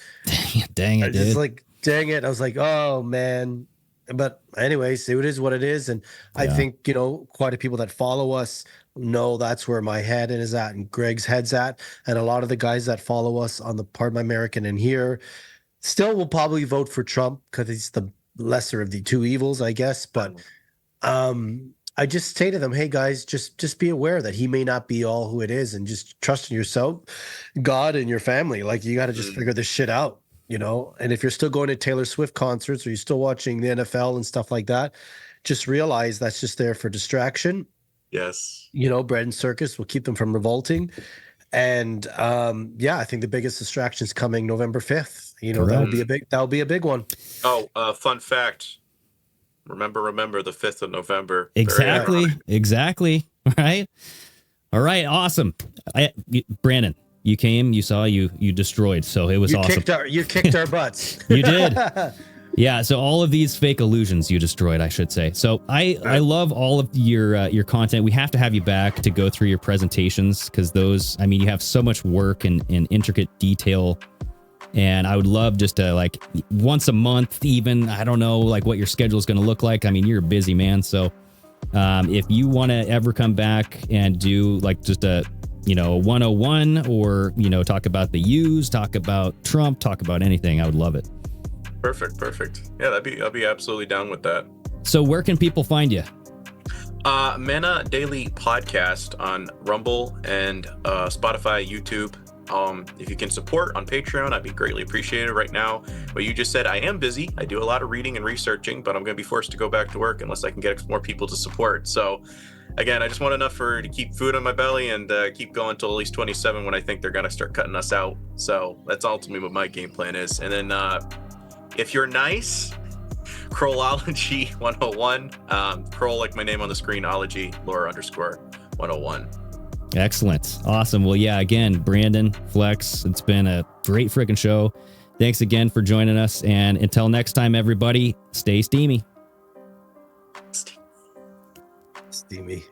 Speaker 4: Dang it, dude.
Speaker 6: It's like, dang it. I was like, oh man, But anyways, it is what it is. And I
Speaker 4: Yeah.
Speaker 6: think, quite a people that follow us know that's where my head is at and Greg's head's at. And a lot of the guys that follow us on the Pardon My American and here still will probably vote for Trump because he's the lesser of the two evils, I guess. But I just say to them, hey guys, just be aware that he may not be all who it is, and just trust in yourself, God, and your family. Like, you got to just figure this shit out, And if you're still going to Taylor Swift concerts or you're still watching the NFL and stuff like that, just realize that's just there for distraction.
Speaker 5: Yes.
Speaker 6: Bread and circus will keep them from revolting. And I think the biggest distraction is coming November 5th. That'll be a big one.
Speaker 5: Oh, fun fact. Remember the 5th of November.
Speaker 4: Exactly. All right. Awesome. Brandon, you came, you saw, you destroyed. So it was awesome.
Speaker 6: You kicked our butts.
Speaker 4: You did. Yeah. So all of these fake illusions you destroyed, I should say. So I love all of your content. We have to have you back to go through your presentations because you have so much work and intricate detail. And I would love just to once a month, even, I don't know, what your schedule is going to look like. I mean, you're a busy man. So if you want to ever come back and do just a 101 or, talk about the U's, talk about Trump, talk about anything, I would love it.
Speaker 5: Perfect. Yeah, I'll be absolutely down with that.
Speaker 4: So where can people find you?
Speaker 5: Mana Daily Podcast on Rumble and Spotify, YouTube. If you can support on Patreon, I'd be greatly appreciated. Right now, what you just said, I am busy. I do a lot of reading and researching, but I'm going to be forced to go back to work unless I can get more people to support. So again, I just want enough to keep food on my belly and keep going till at least 27 when I think they're going to start cutting us out. So that's ultimately what my game plan is. And then if you're nice, Krollology 101, Kroll like my name on the screen, ology, lore _101.
Speaker 4: Excellent. Awesome. Well, yeah, again, Brandon, Flex, it's been a great freaking show. Thanks again for joining us. And until next time, everybody, stay steamy.
Speaker 6: Steamy.